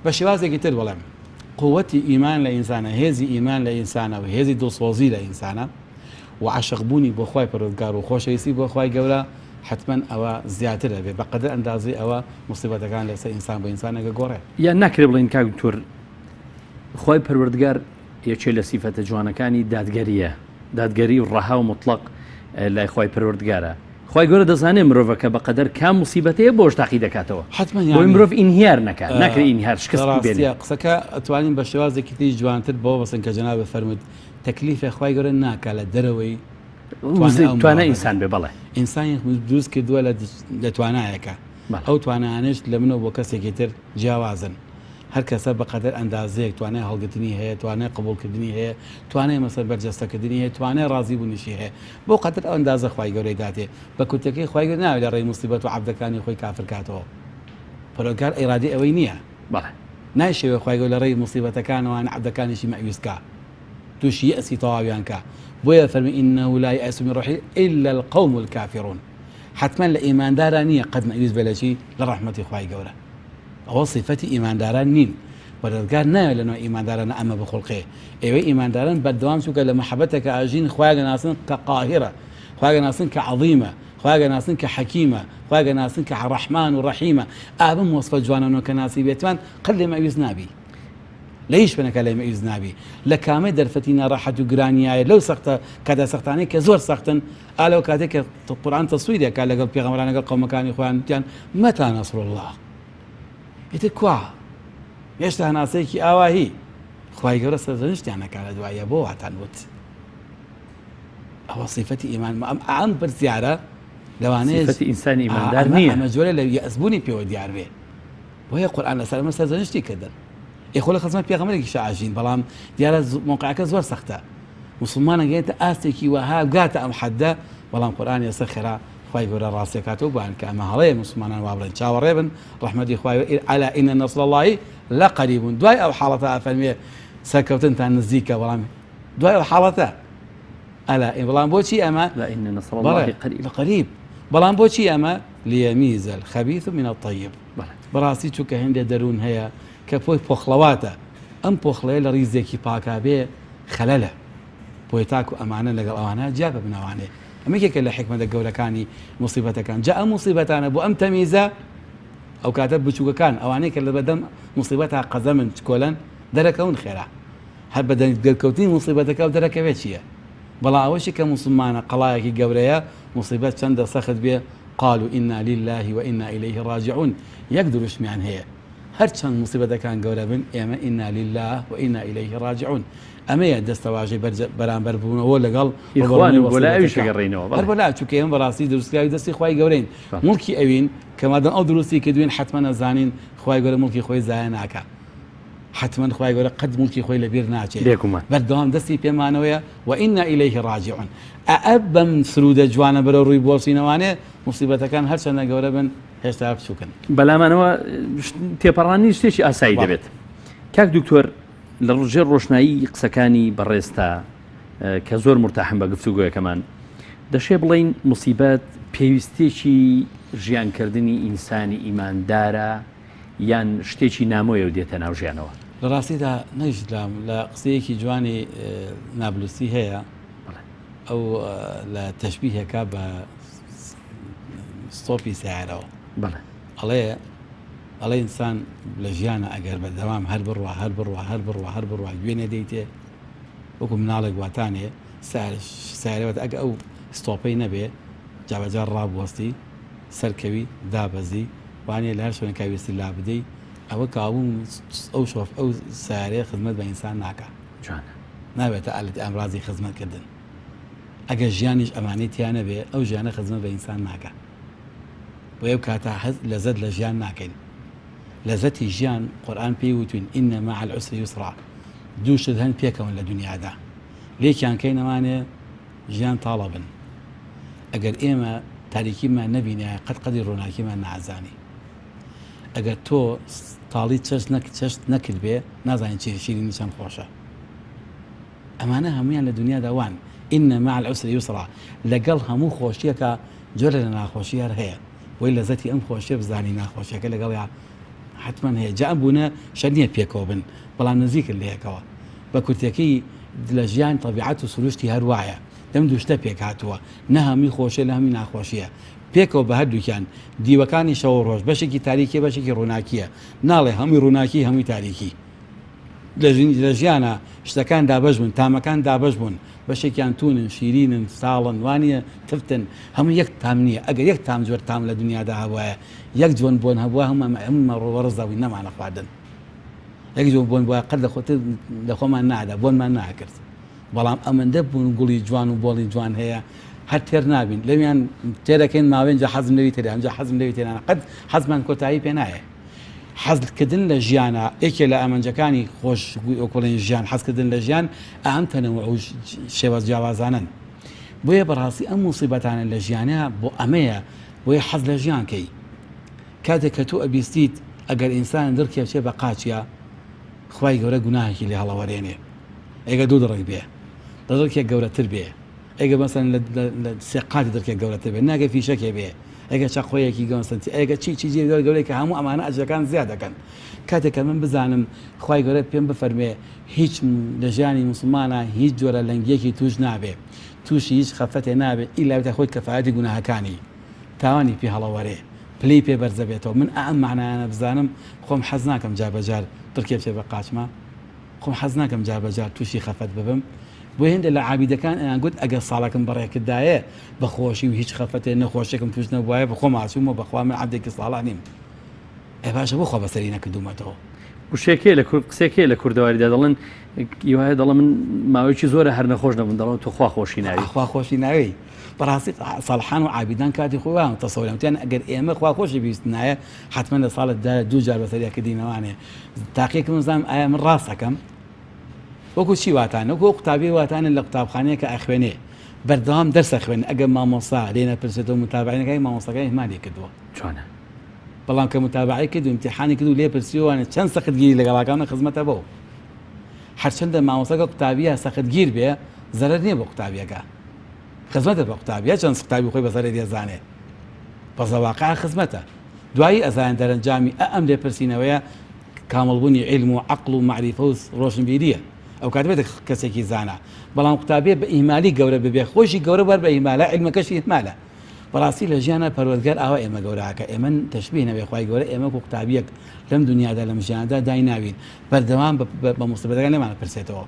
بە شێوازێکی تر بەڵێم قووەتی ئیمان لە ئینسانە هێزی ئیمان لە ئینسانە و هێزی دڵسۆزی لە ئینسانە وعشق بوونی بۆ خوای پەروەردگار و خۆشەویستی بۆ خوای گەورە حتما ئەوە زیاترە بێ بەقەدەر ئەندازی ئەوە موسیبەتەکان لەسەر ئینسان بۆ ئینسانەکە گۆڕێ یان ناکرێ بڵین کاکتۆر خوای پەروەردگار یەکێ لە سیفەتە جوانەکانی دادگەری و ڕەها و مطلق لای خوای پەروەردگارە خوای گەورە دەزانێت مرۆڤەکە بەقەدەر کام موسیبەتەیە بۆش تاقی دەکاتەوە حتما بۆی مرۆڤ ئینهیار نەکات ناکرێت ئینهیار شکست بێنێت قسەکە ئەتوانین بە شێوازێکی تری جوانتر بۆ بەسن کە جەنابە فەرمووت تەکلیفی خوای گەورە ناکات لە دەرەوەی توانە ئینسان بێ بەڵێ ئینسانی دروست کردووە لە توانایەکە ئەو توانانش لە منەوە بۆ کەسێکی تر جیاوازن هەر کەسە بەقەدەر ئەندازەیەک توانای هەڵگرتنی هەیە توانای قبولکردنی هەیە توانای مەسەر بەرجەستەکردنی هەیە توانای ڕازی بوونیشی هەیە بۆ قەدەر ئەو ئەندازە خوای گەورەی داتێ بە کورتەکەی خوای گەورە ناوێت لە ڕێی موسیبەت و عەبدەکانی خۆی کافر کاتەوە پەروەردگار ئیرادی ئەوەی نییە نایشەوێ خوای گەورە لە ڕێی موسیبەتەکانەوە عەبدەکانیشی مەعیوزکە تووشی یەسی تەواویان کە بۆیە فەرمی ئینەهو لا یەئەسو من ڕۆحی إلا القوم الكافرون حتما لە ئیمانداران نییە قەت مەعیوز بێ لە چی لە ڕەحمەتی خوای گەورە ئەوە صفەتی ئیمانداران نین پەروەردگار نایە لەنەوە ئیماندارانە ئەمە بخڵقێ ئێوەی ئیمانداران بەردەوام چووکە لە مەحەبەتێکە ئاژین خوایگە ناسن کە قاهرە خوایگە ناسن کە عەظیمە خوایگە ناسن کە حەکیمە خوایگە ناسن کە ڕەحمان و ڕەحیمە ئابم وەسفە جوانانەوە کە ناسی بێتوان قەت لێ مەعیوز نابی لەیش بنەکە لە مەعیوز نابی لە کامەی دەرفەتی ناڕەحەت و گرانیایە لەو سەختە کادا سەختانەی کە زۆر سەختن ئالەو کاتێک کە قورئان تەسویرێکا لەگەڵ پێغەمبەران لەگەڵ قەومەکانی خۆیان وتیان مەتا نەسڕ الله ئیتر کوا هێشتا هەناسەیەکی ئاواهی خوای گەورە سەرزەنشتیان نەکا لە دوایە بۆ هاتان وت ئەوە صیفەتی ئیمان ئەم پرسیارە لەوانەیە صیفەتی ئینسانی ئیماندار نییە ئەمە جۆرە لە یەئەسبوونی پێوە دیار بێ بۆیە قورئان لەسەر ئەمە سەرزەنشتی کردن خۆ لە خزمەت پێغەمبەرێکی شاعژین بەڵام دیارە موقعەکە زۆر سەختە مسلمانە گەیەتە ئاستێکی وەها گاتە ئەم حەدە بەڵام قورئان ێستا خێرا خوای گەورە ڕاستیەکاتەوە بان کە ئەمە هەڵەیە مسلمانان وابڕێن چاوەڕێ بن ڕەحمەتی خوای ئەلا ئین نەصر الله لەقەریب دوای ئەو حاڵەتە ئەفەرمێ سەرکەوتنتان نزیکە بەڵام دوای ئەو حاڵەتە ئەلا بەڵام بۆچی ئەمە لا ئین نەصر الله قەریب بەڵام بۆچی ئەمە لیەمیزە الخەبیث من الطیب بەڕاستی چووکە هێندێ دەروون هەیە کە پۆی پۆخڵەواتە ئەم پۆخڵەیە لە ڕیزێکی پاکابێ خەلەلە بۆی تاکو ئەمانە لەگەڵ ئەوانە جیا بە بناوانێ ئەمەکێکە لە حکمەتە گەورەکانی موسیبەتەکان جا ئەم موسیبەتانە بۆ ئەم تەمیزە ئەو کاتە بچووکەکان ئەوانەیە کە لە بەدەم موسیبەتە قەزەمن کۆلەن دەرەکەون خێرا هەر بە دەرکەوتنی موسیبەتەکە و دەرەکەوێت چییە بەڵام ئەوەشی کە مسلمانە قەڵایەکی گەورەیە موسیبەت چەندە سەخت بێ قالوا إنا لله وإنا إليه راجعون یەک دروشمیان هەیە هەرچەند موسیبەتەکان گەورە بن ئێمە ئینا لله وإنا إليه راجعون ئەمەیە دەستەواژەی بەرامبەر بوونەوە لەگەڵ بۆلا چووکە ئێمە بەڕاستی دروستکراوی دەستی خوای گەورەین موڵکی ئەوین کە مادەم ئەو دروستی کردوین حتمما نەزانین خوای گەورە موڵکی خۆی زایە ناکە حتمما خوای گەورە قەت موڵکی خۆی لەبیر ناچێت بەردەوام دەستی پێمانەوەیە وإنا إليه راجعون ئەبەم سرودە جوانە بەرە ڕووی بۆسینەوانێ موسیبەتەکان هەرچەندە گەورە بن هێشتا بچووکن. بەلامانەوە تێپەڕانی شتێکی ئاسایی دەبێت. کاک دکتۆر لە ڕژێ ڕۆشنایی قسەکانی بەڕێستا کە زۆر مرتاحم بە گفتوگۆیەکەمان دەشێ بڵین موسیبەت پێویستێکی ژیانکردنی ئینسانی ئیماندارە یان شتێکی نامۆیە و دێتە ناو ژیانەوە. لە ڕاستیدا نەیشلام لە قسەیەکی جوانی نابلوسی هەیە ئەو لە تەشبیهێکا بە ستۆپی سیارەوە ئەڵێ ئینسان لە ژیانە ئەگەر بەردەوام هەر بڕوا گوێنێ دەیتێ وەکو مناڵێک واتانێ سیارەوەت ئەگە ئەو ستۆپەی نەبێ جابەجار ڕابوەستی سەرکەوی دابەزی وانێ لە هەر شوێن کاویستی لا بدەی ئەوە کاوم ئەو سیارەیە خزمەت بە ئینسان ناکە نابێتە ئالەتی ئامڕازی خزمەتکردن. ئەگە ژیانیش ئەمانێتیانە بێ ئەو ژیانە خزمەت بە ئینسان ناکە بۆ ئەو کاتە لەزەت لە ژیان ناکەین. لەزەتی ژیان قورئان پێی وتوین ئینە مع العسر یسرا دوو شت هەن پێکەون لە دنیادا لێکیان کەی نەمانێ ژیان تاڵە بن. ئەگەر ئێمە تاریکیمان نەبینە قەت قەدی ڕۆناکیمان نازانی. ئەگەر تۆ تاڵی چەشت نەکرد بێ نازانین چی شیرینی چەند خۆشە. ئەمانە هەمویان لە دنیادا وان ئینە مع العسر یسرا لەگەڵ هەموو خۆشیەکە جۆرە لە ناخۆشیار هەیە وی لەزەتی ئەم خۆشیە بزانی ناخۆشیەکە لەگەڵ حتمما هەیە. جا ئەم بوونە شەر نییە پێکەوە بن بەڵام نزیکت لەیەکەوە بە کورتەکەی لە ژیان تەبیعەت و سروشتی هەروایە دەم دووشتە پێک هاتووە نە هەمی خۆشیە لە هەمی ناخۆشیە پێکەوە بە هەردووکیان دیوەکانی شەو ڕۆژ بەشێکی تاریکی بەشێکی ڕووناکیە ناڵێ هەمووی ڕووناکی هەمووی تاریکی لە ژیانە شتەکان دابەش بوون تامەکان دابەش بوون بەشێکیان تونن شیرینن ساڵن وانە تفتن هەموو یەک تام نییە. ئەگەر یەک تام جۆر تام لە دنیادا هەبواە یەک جوان بۆن هەبووە هەممە ڕۆوەڕزاوی نەمانە خواردن یەک جوان بۆن وایە قەت لە خۆمان نادا بۆنمان ناکرد بەڵام ئەمەندە بوون گوڵی جوان و بۆڵی جوان هەیە هەر تێر نابین لەویان تێرەکەین ماوێنجا حەزم لەوی تێدا ئەمجا حەزم لەوی تێنانە قەت حەزمان کۆتایی پێ نایە. حەزکردن لە ژیانە یەکێ لە ئەمەنجەکانی خۆش ئۆکۆڵین ژیان حەزکردن لە ژیان ئەم تەنەوە و شێوەز جیاوازانن. بۆیە بەڕاستی ئەم موسیبەتانە لە ژیانە بۆ ئەمەیە بۆیە حەز لە ژیانکەی کاتێک کە تۆ ئەبیستیت ئەگەر ئینسان دڕکێچێ بە قاچیا خوای گەورە گوناهێکی لێ هەڵەوەرێنێ ئەگە دوو دڕێک بێ دڕکێک گەورەتر بێ ئەگە مەسەن لە سێقاتی دڕکێک گەورەتر بێ ناگە فیشەکێ بێ ئەگە چاقۆیەکی گەوەستی ئەگە چی گەورەی کە هەموو ئەمانە ئەجرەکان زیاد دەکەن. کاتێک کە من بزانم خوای گەورە پێم بفەرمێ هیچ لە ژیانی موسڵمانە هیچ جۆرە لەنگیەکی توش نابێ تووشی هیچ خەفەتێ نابێت ئیلا خۆی کەفایەتی گوناهەکانی تاوانی پێ هەڵەوەرێ پلی پێ بەرزەبێتەوە. من ئەم معنایانە بزانم خۆم حەز ناکەم جابەجار تڕکێ بچێ بە قاچما خۆم حەز ناکەم جابەجار تووشی خەفەت ببم. بۆ هێندە لە عابیدەکان ئەیانگوت ئەگەر ساڵەکەم بەڕێکردایە بەخۆشی و هیچ خەفەتێ نەخۆشێکم توش نەبووایە بە خۆم ئاچوومە بەخوا من عەبدێکی ساڵح نیم ئەی باشە بۆ خۆ بەسەری نەکردومەتەوە. وشێکێ لە قسێکێ لە کوردەواریدا دەڵێن وایە دەڵێ من ماوەیەکی زۆرە هەر نەخۆش نەبوون دەڵێن تۆ خوا خۆشی ناوی خوا خۆشی ناوی. بەڕاستی ساڵحان و عابیدان کاتی خۆیان تەسەوریان ئەگەر ئێمە خوا خۆشی بویستنایە حتمما لە ساڵتدا دوو جار بەسەریەکردینەوانێ تاقیێکم زانم ئایا من ڕاست دەکەم وەکو چی واتانە وەکو قوتابی واتانە لە قوتابخانەیە کە ئەخوێنێ بەردەوام دەرسە خوێن ئەگەر مامۆستا لێنە پرسێتەوە متابعینەکەی مامۆستەکەی هەمانی کردووە چۆنە بەڵام کە متابعی کرد و امتحانی کرد و لێ پرسیوانە چەند سەختگیری لەگەڵاکانە خزمەتە بۆ هەرچەندە مامۆستەکە قوتابیە سەختگیر بێ زەرەر نییە بۆ قوتابیەکە خزمەتە بە قوتابیە چەند قوتابی خۆی بەسەر دێزانێ بەزەواقع خزمەتە دوایی ئەزایان دەرەنجامی ئەم لێ پرسینەوەیە کامەڵبوونی علم و عەقڵ و معریفە و ڕۆشنبیریە ئەو کاتبێت کەسێکی زانە بەڵام قوتابیە بە ئیمالی گەورە ببێ خۆشی گەورە بەر بە ئیمالە علمەکەشی ئیمالە. بەڕاستی لە ژیانە پەروەردگار ئاوا ئێمە گەوراکە ئێمە تەشبیه نەبێ خوای گەورە ئێمە بۆ قوتابیەک لەم دنیادا لەم ژیاندا دایناوین بەردەوام بە موسیبەتەکان لێمان پرسێتەوە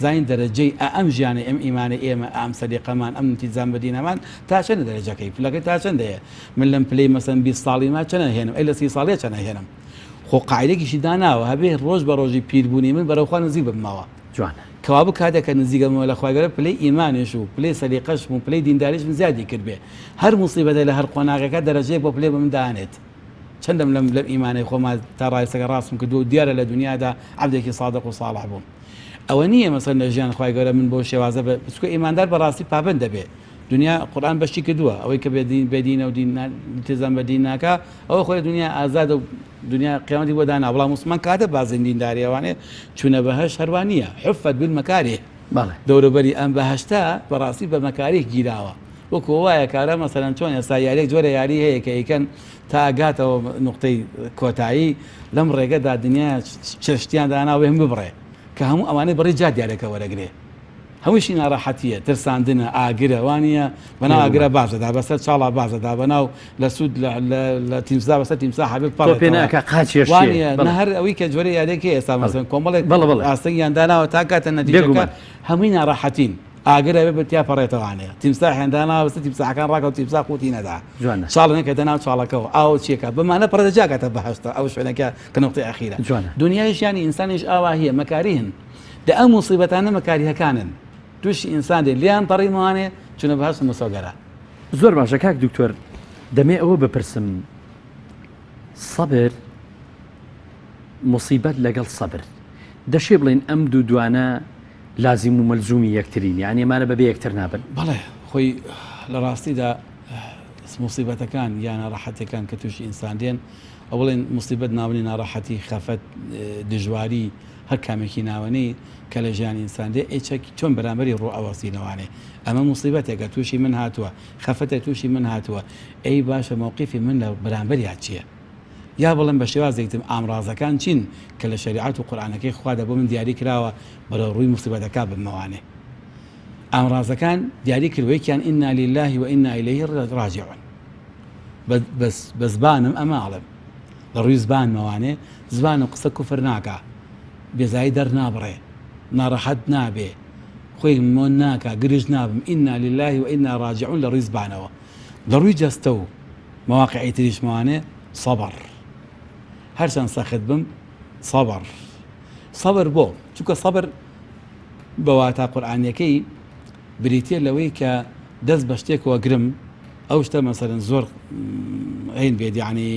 زین دەرەجەی ئەم ژیانە ئەم ئیمانە ئێمە ئەم سەلیقەمان ئەم نتیجان بەدینەمان تا چەندە دەرەجەکەی پلەکەی تا چەندەیە من لەم پلەی مەسەن 20 ساڵی ما چەنە هێنم ئەی لە 30 ساڵێ چەنە هێنم خۆ قاعدەیەکیشی داناوە هەبێ ڕۆژ بە ڕۆژی پیربوونی من بەرەوخوا نزیک ببمەوە جوانە کەوابوو کاتێکە نزیگەمەوە لە خوای گەورە پلەی ئیمانیش و پلەی سەلیقەش و پلەی دینداریش من زیادی کرد بێ هەر موسیبەتە لە هەر قۆناغەکە دەرەجەیەک بۆ پلێ بە من دانێت چەندەم لەم ئیمانەی خۆمان تا ڕاستەکە ڕاستم کردو و دیارە لە دنیادا عەبدێکی صادق و صالح بووم. ئەوە نییە مەسەن لە ژیان خوای گەورە من بۆ شێوازە بچکە ئیماندار بەڕاستی پابند دەبێ دنیا قورآن بەشی کردووە ئەوەی کە بێدینە و تێزان بە دین ناکە ئەوە خۆی دنیا ئازاد و دنیا قیامەتی بۆ دانا وڵام موسڵمان کاتە بازن دینداریەوانێ چوونە بەهەش هەروانیە حفت بالمەکارێ دەوروبەری ئەم بەهەشتا بەڕاستی بە مەکارێک گیراوە وەکو وایە کارە مەسەلەن چۆن ئێستا یاریێک جۆرە یاری هەیە کە ئەیکەن تا ئەگاتەوە نقطەی کۆتایی لەم ڕێگەدا دنیا چشتیان دانا و هەم ببڕێ کە هەموو ئەوانەی بڕی جا دیارەکە وەرەگرێ هەمووشی ناڕەحەتیە ترساندنە ئاگرە وانە بەناو ئاگرە باشەدا بەسەر چاڵا باشەدا بەناو لە سوود لە تیمسا بەسەر تیمسا حەبێت پێناکە قاچێش وانە نەهر ئەوەی کە جۆرە یادێکی ئێستا مەسەن کۆمەڵێک ئاستەنگیان داناوە تا کاتە نەتیجەکە هەمووی ناڕەحەتین ئاگرە بێ بتیا پەڕێتەوانەیە تیمسا هێندانا بەسەر تیمساحەکان ڕاکە و تیمسا قوتی نەدا چاڵنەکە دەناو چاڵەکەەوە ئاو چیەکە بمانە پڕدەجاکەتە بەهەشتا ئەو شوێنەکە کە نقطەی ئەخیرە دنیایشیانی ئینسانیش ئاوا هەیە مەکاریهن دە ئەم موسیبەتانە مەکاریهەکانن تووشی ئینسان دێ لیان پەڕیمانێ چونە بەهەشت مەسۆگەرە زۆر باشە کاک دکتۆر دەمێ ئەوە بپرسم سەبر مصیبەت لەگەڵ سەبر دەشێ بڵێن ئەم دوو دوانە لازم و مەلزومی یەکترین یعنی ئێمانە بەبێ یەکتر نابن بەڵێ خۆی لە ڕاستیدا مصیبەتەکان یان ناڕەحەتەکان کە تووشی ئینسان دێن ئەو بڵێن مصیبەت ناوەنی ناڕەحەتی خەفەت دژواری هەر کامێکی ناوەنەی کە لە ژیانی ئینسان دێ ئێچێکی چۆن بەرامبەری ڕۆ ئەوەسینەوانێ ئەمە مصیبەتێکە تووشی من هاتووە خەفەتە تووشی من هاتووە ئەی باشە مووقیفی من لە بەرامبەریا چییە یا بڵێن بە شێوازێکتم ئامرازەکان چین کە لە شریعەت و قورئانەکەی خوا دەبۆ من دیاری کراوە بەرە ڕووی مصیبەتەکە بمەوانێ ئامرازەکان دیاری کردوەیەکیان ئینا لله و ئینا ئیلەیهی ڕاجعون بە زبانم ئەمە ئەڵێم لە ڕووی زبان مەوانێ زبانم قسە کوفر ناکە بێزایی دەرنابڕێ ناڕەحەت نابێ خۆی مۆن ناکە گرژ نابم ئینا لله و ئینا ڕاجعون لە ڕووی زبانەوە لە ڕووی جەستە و مەواقعی تریشمانێ سەبر هەرچەند سەخت بم سەبر بۆ چونکە سەبر بەواتە قورئانیەکەی بریتێ لەوەی کە دەست بە شتێکەوە گرم ئەو شتە مەسەلەن زۆر هەین بێت یعنی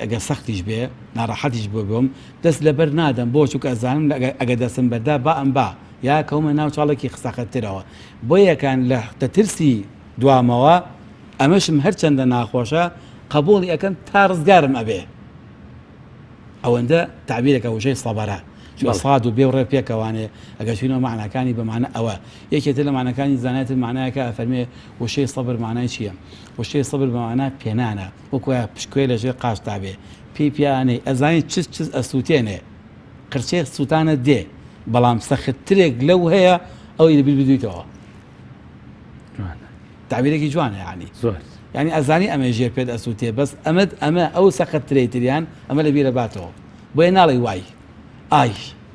ئەگە سەختیش بێ ناڕەحەتیش بۆ بۆم دەست لەبەر نادەم بۆ چونکە ئەزانم ئەگە دەستم بەردا با ئەم با یا کەومە ناو چاڵێکی خسەخەتترەوە بۆ یەکان لە تەترسی دوامەوە ئەمەشم هەرچەندە ناخۆشە قبوڵی ئەەکەم تا ڕزگارم ئەبێ ئەوەندە تعبیرێکە وشەی سەبەرە ساد و بێ و ڕێ پێکەوانێ ئەگە چینەوە معناکانی بەمانە ئەوە یەکێتە لە معنەکانی زانایەتە معنایەکە ئەفەرمێ وشەی سەبر معنای چییە وشەی سەبر بەمانە پێنانە وەکوە پشکوێ لەژێر قاشتا بێ پێی پیانەی ئەزانی چ ئەسووتێنێ قرچێک سووتانە دێ بەڵام سەختترێک لەو هەیە ئەوی لەبیر بدویتەوە تعبیرێکی جوانە یعنی زۆر یعنی ئەزانی ئەمە ژێر پێت ئەسووتێ بەس ئەمە ئەو سەختترێتریان ئەمە لەبیرە باتەوە بۆیە ناڵی وای ئای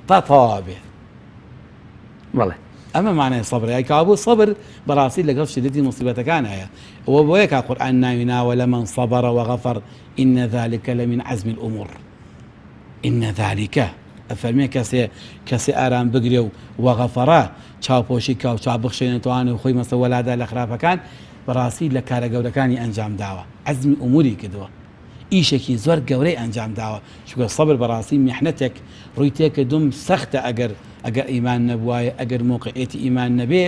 تا تەواو بێ بەڵێ ئەمە معنای سەبرە کابوو سەبر بەڕاستی لەگەڵ شدەتی مصیبەتەکان هەیە ئەوە بۆ یەکا قورئان ناوی ناوە لەمەن سەبەرە وەغەفەر ئینە ذالکە لەمین عەزمی الئوموور ئینە ذالکە ئەفەرمێ کەسێ ئارام بگرێ و وەغەفەرە چاوپۆشی کا و چابخشێنێتوانێ و خۆی مەسە وەلادا لە خراپەکان بەڕاستی لە کارە گەورەکانی ئەنجام داوە عەزمی ئوموری کردووە ئیشێکی زۆر گەورەی ئەنجام داوە چونکە سەبر بەڕاستی میحنەتێک ڕووی تێکردوم سەختە ئەگەر ئیمان نەبوایە ئەگەر موقعێتی ئیمان نەبێ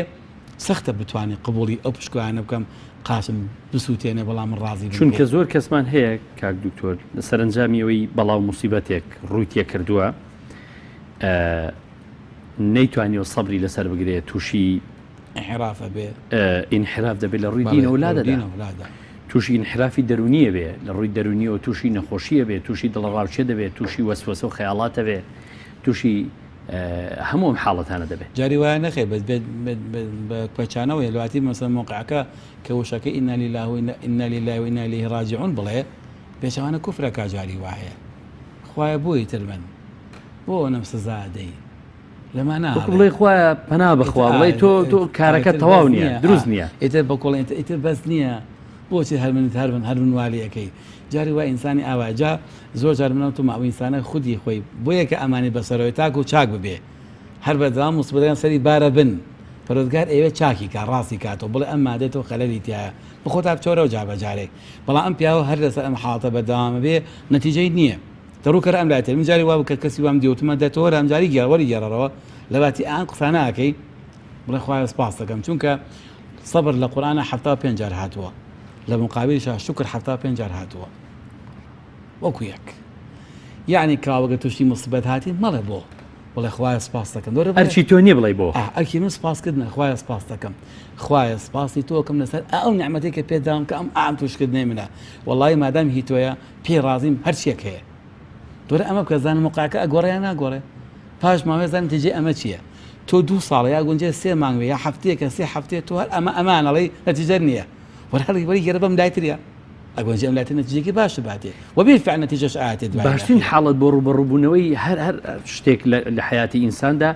سەختە بتوانێت قبوڵی ئەو پشکوانە بکەم قاسم بسووتێنێ بەڵام ڕازی چونکە زۆر کەسمان هەیە کاک دکتۆر لە سەرنجامی ئەوەی بەڵاو موسیبەتێک ڕووی تێ کردووە نەیتوانێت سەبری لەسەر بگرێت تووشی انحرافە بێ ئینحراف دەبێت لە ڕووی دینە وڵادەدا تووشی ئینحرافی دەرونیە بێ لە ڕووی دەرونیەوە تووشی نەخۆشیە بێت تووشی دڵڕاوچێ دەبێت تووشی وەسوەسە و خەیاڵاتە بێت تووشی هەموو حاڵەتانە دەبێت جاری وایە نەخێ بە کوێچانەوەی لەواتی مەسەڵەن موقعەکە کە وشەکە ئینا لله و ئینا ئیلەیهی ڕاجعون بڵێ پێچەوانە کوفرەکە جاری وایە خوایە بۆی تر من بۆ نەم سزا دەی لەما بڵێ خوایە پەنا بخوا بڵێ تۆ کارەکە تەواو نییە دروست نییە ئیتر بەکۆڵ ئیتر بەس نییە بۆچی هەرمن والیەکەی جاری وای ئینسانی ئاواجا زۆر جار منەوت و ماوە ئینسانە خودی خۆی بۆیە کە ئەمانی بەسەرەوەی تاک و چاک ببێ هەر بەردەوام موسبەتەکان سەری بارە بن پەروەردگار ئێوە چاکی کا ڕاستی کاتەوە بڵێ ئەم مادێتەوە خەلەلی تایە بخۆ تا بچۆرەوە جاربەجارێک بەڵام ئەم پیاوە هەر لەسەر ئەم حاڵەتە بەردەوامە بێ نەتیجەی نییە دەڕووکەرە ئەم لاتێ من جاری وا بکە کەسی وام دیوتمە دەتەوە ئەم جاری گێڕەوەری گێڕەوە لەباتی ئان قسە ناکەی بڵێ خوایە سپاس دەکەم چونکە صبر لقرآن حفتا بينجار هاتوا لمقابل شكر حفتا بينجار هاتوا وكويك يعني كاوغ توشي مصيبات هاتي ما لبو والله خوايا سباس دەکەم ئەرچی تۆ نییە بڵێ بۆ ئەرکی من سپاسکردنە خوايا سپاس دەکەم خوايا سپاسی تۆکەم لەسەر ئەو نعمەتێک کە پێدام کە ئەم توشکردنەی منە وەڵی مادام هی تۆیە پێ رازیم هەرچیەک هەیە دۆرە ئەمە بکە زانم موقعەکە ئەگۆڕیان ناگۆڕێ پاش ماوەیە زانم تجێ ئەمە چییە تۆ 2 ساڵە یا گونجێ 3 مانگوێ یا هەفتەیەکە 3 هەفتێ تۆ هەر ئەمانەڵی نەتیجە نییە وەری گەرە بەم دایترە ئەگۆنجێ ئەم لاتە نەتیجەکی باشە باتێ وەبیفعل نەتیجەش ئاەتێ دوای باشترین حاڵەت بۆ ڕوبەڕووبوونەوەی هەر شتێک لە حیاتی ئینساندا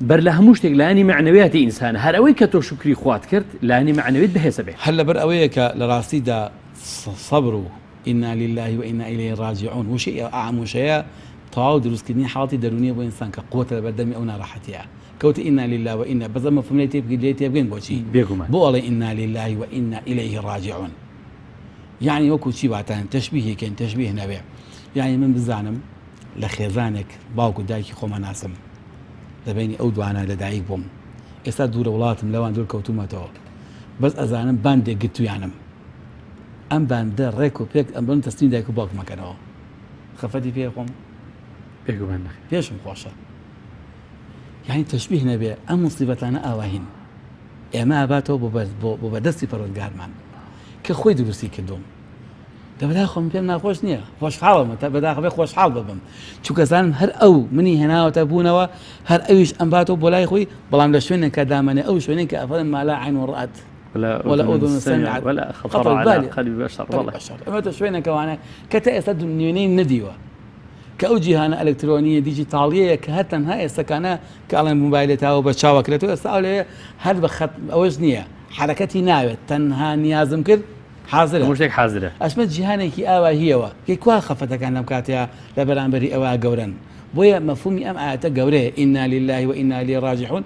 بەر لە هەموو شتێک لایانی معنەویاتی ئینسان هەر ئەوەی کە تۆ شکری خوات کرد لایانی معنەویت بەهێزە بێت هەر لەبەر ئەوەیە کە لە ڕاستیدا صبر و ئینا لله وئینا ئیلەیهی ڕاجعون وشی ئاموشەیە تەواو دروستکردنی حاڵەتی دەرونیە بۆ ئینسان کە قوتە لە بەردەمی ئەو ناڕەحەتیە کەوتە ئینا لله وئینا بەزە مەفهوم لێ تێبگەین بۆچی بێگومان بۆ ئەڵێ ئینا لله وئینا ئیلەیهی ڕاجعون يعني وەکو چی واتان تەشبیهێکن تەشبیه نەبێ يعني من بزانم لە خێزانێک باوکو دایکی خۆمە ناسم دەبینی ئەو دوانە لە دایک بووم ئێستا دوورە وڵاتم لەوان دوور کەوتومەتەوە بەس ئەزانم باندێک گرتویانم ئەم باندە ڕێک و پێک ئەم بن تەستنی دایک و باوک مەکەنەوە خەفەتی پێ خۆم بێگومان پێشم خۆشە يعني تەشبیه نەبێ ئەم موسیبەتانە ئاواهین ئێمە ئاباتەوە بۆ بەدەستی پەروەردگارمان کە خۆی دروستی کردوم دەبدا خۆم پێم ناخۆش نییە خۆشحاڵم تا بەداخەبێ خۆشحاڵ ببم چونکە زانم هەر ئەو منی هێناوەتە بوونەوە هەر ئەویش ئەم باتەوە بۆ لای خۆی بەڵام لە شوێنێک کە دامەنێ ئەو شوێنێک کە ئەفەرن ما لا عین ڕەئەت ولا أذن سمعت ولا خطر على قلب بشر والله ئەمە شوێنێکەوانە کە تا ئێستا نوێنەی نەدیوە کە ئەو جیهانە ئەلکترۆنیە دیجیتاڵیەیە کە هەر تەنها ئێستاکانە کە ئەڵێن موبایلێتەوە بە چاوەکرێتەوە ئێستا لێ هەر بە خەت ئەوەش نییە حرەکەتی ناوێت تەنها نیازم کرد حاضرە مشتێک حاضرە ئەسمە جیهانێکی ئاوا هیەوە کەی کوا خەفەتەکان لەم کاتەیە لە بەرامبەری ئەوە گەورن بۆیە مەفهومی ئەم ئاەتە گەورەیە ئینا لله وئینا ئیلەیهی ڕاجعون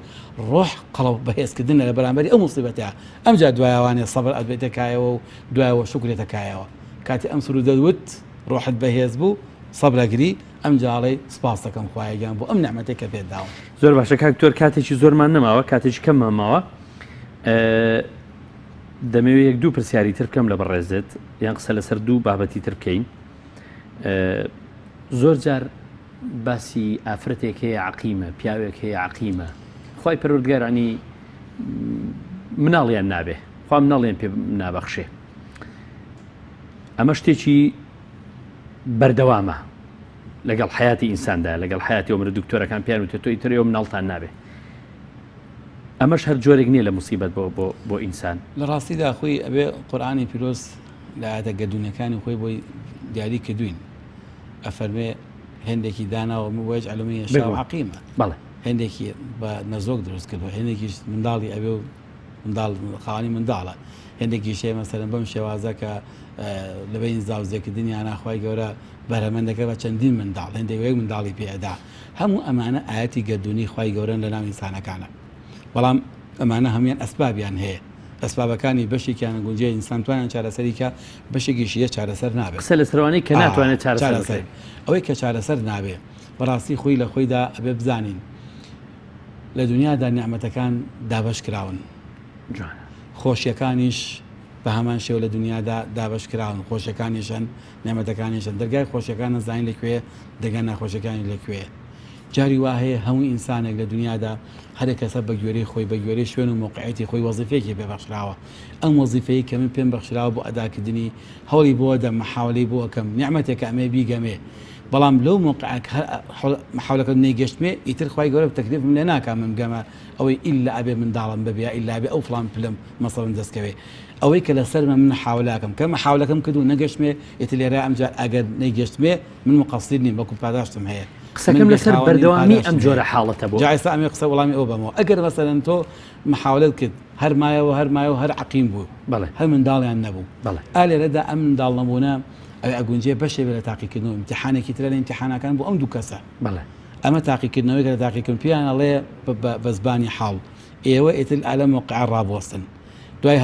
ڕۆح قەڵەو بەهێزکردنە لە بەرامبەری ئەو موسیبەتە ئەمجا دوایەوانێ سەبر ئەدبێتەکایەوە و دوایەوە شکرێتەکایەوە کاتی ئەم سرودە دەوت ڕۆحت بەهێز بوو سەبرەگری ئەم جاڵی سپاس دەکەم خوایەگیان بۆ ئەم نعمەتێک کە پێت داوم زۆر باشە کاکتۆر کاتێکی زۆرمان نەماوە کاتێکی کەممان ماوە دەمەوێت 1-2 پرسیاری تر بکەم لە بەڕێزت یان قسە لەسەر 2 بابەتی تر بکەین زۆر جار باسی ئافرەتێک هەیە عەقیمە پیاوێک هەیە عەقیمە خوای پەروەردگارانی مناڵیان نابێ خوا مناڵیان پێ نابەخشێ ئەمە شتێکی بەردەوامە لەگەڵ حیاتی ئینساندا لەگەڵ حیاتی ئەو مرە دکتۆرەکان پیان وتێت تۆ ئیترەوە مناڵتان نابێ ئەمەش هەر جۆرێک نییە لە موسیبەت بۆ ئینسان لە ڕاستیدا خۆی ئەبێ قورئانی پیرۆز لە ئاەتە گەدونەکانی خۆی بۆی دیاری کردوین ئەفەرمێ هێندێکی داناوە وەج علومی شاو عەقیمە بەڵێ هێندێکی بە نەزۆک دروست کردووە هێندێکیش منداڵی ئەبێ و منداڵ خاوەنی منداڵە هێندێکی شێ مەسەرەن بەم شێوازە کە لەبەین زاوزێکردنی یاناخوای گەورە بەرهەمەندەکە بە چەندین منداڵ هێندێک منداڵی پێدا هەموو ئەمانە ئاەتی گەردونی خوای گەورەن لە ناو ئینسانەکانە بەڵام ئەمانە هەمویان ئەسبابیان هەیە ئەسبابەکانی بەشێکیان گونجێ ئینسان توانیان چارەسەریکە بەشێکیشیە چارەسەر نابێت قسە لە سەروانەی کە ناتوانێت چارەسەر ئەوەی کە چارەسەر نابێ بەڕاستی خۆی لە خۆیدا ئەبێ بزانین لە دنیادا نیعمەتەکان دابەش کراون خۆشیەکانیش بە هەمان شێو لە دنیادا دابەش کراون خۆشیەکانیشن نیعمەتەکانیشن دەرگای خۆشیەکانە زانین لەکوێ دەگەن ناخۆشیەکانی لەکوێ جاری وا هەیە هەموو ئینسانێک لە دنیادا هەرێک کەسە بە گوێرەی خۆی بە گوێرەی شوێن و موقعیەتی خۆی وەزیفەیەکی پێبەخشراوە ئەم وەزیفەیە کە من پێم بەخشراوە بۆ ئەداکردنی هەوڵی بۆ دەم محاولەی بۆ ئەەکەم نیعمەتێکە ئەمێ بیگەمێ بەڵام لەو موقعەک محاولەکە نەیگەشتمێ ئیتر خوای گەورە تەکلیفم لێ ناکا من بگەمە ئەوەی ئیلا ئەبێ منداڵم ببێ ئیلا ئەبێ ئەو فڵان پلم مەسەڵەن دەستکەوێ ئەوەی کە لەسەرمە من حاولاکەم کە محاولەکەم کردو نەگەشتمێ ئیتر لێرە ئەمجار ئەگەر نەیگەشتمێ من مقصیر نیم وەکو پاداشتم هەیە قسەکەم لەسەر بەردەوامی ئەم جۆرە حاڵەتە بۆ جایستا ئەمێ قسە وەڵامی ئەو بەمەوە ئەگەر مەسەلەن تۆ محاولەت کرد هەر مایەوە هەر عەقیم بوو بەڵێ هەر منداڵیان نەبوو بەڵێ ئالێرەدا ئەم منداڵ نەبوونە ئەوێ ئەگونجێ بەشێ بێ لە تاقیکردنەوە ئیمتیحانێکی ترە لە ئیمتیحانەکان بۆ ئەم دوو کەسە بەڵێ ئەمە تاقیکردنەوەی کە لە تاقیکردن پیان ئەڵێ بە زبانی حاڵ ئێوە ئیتر ئالە موقع ڕابوەستن دوای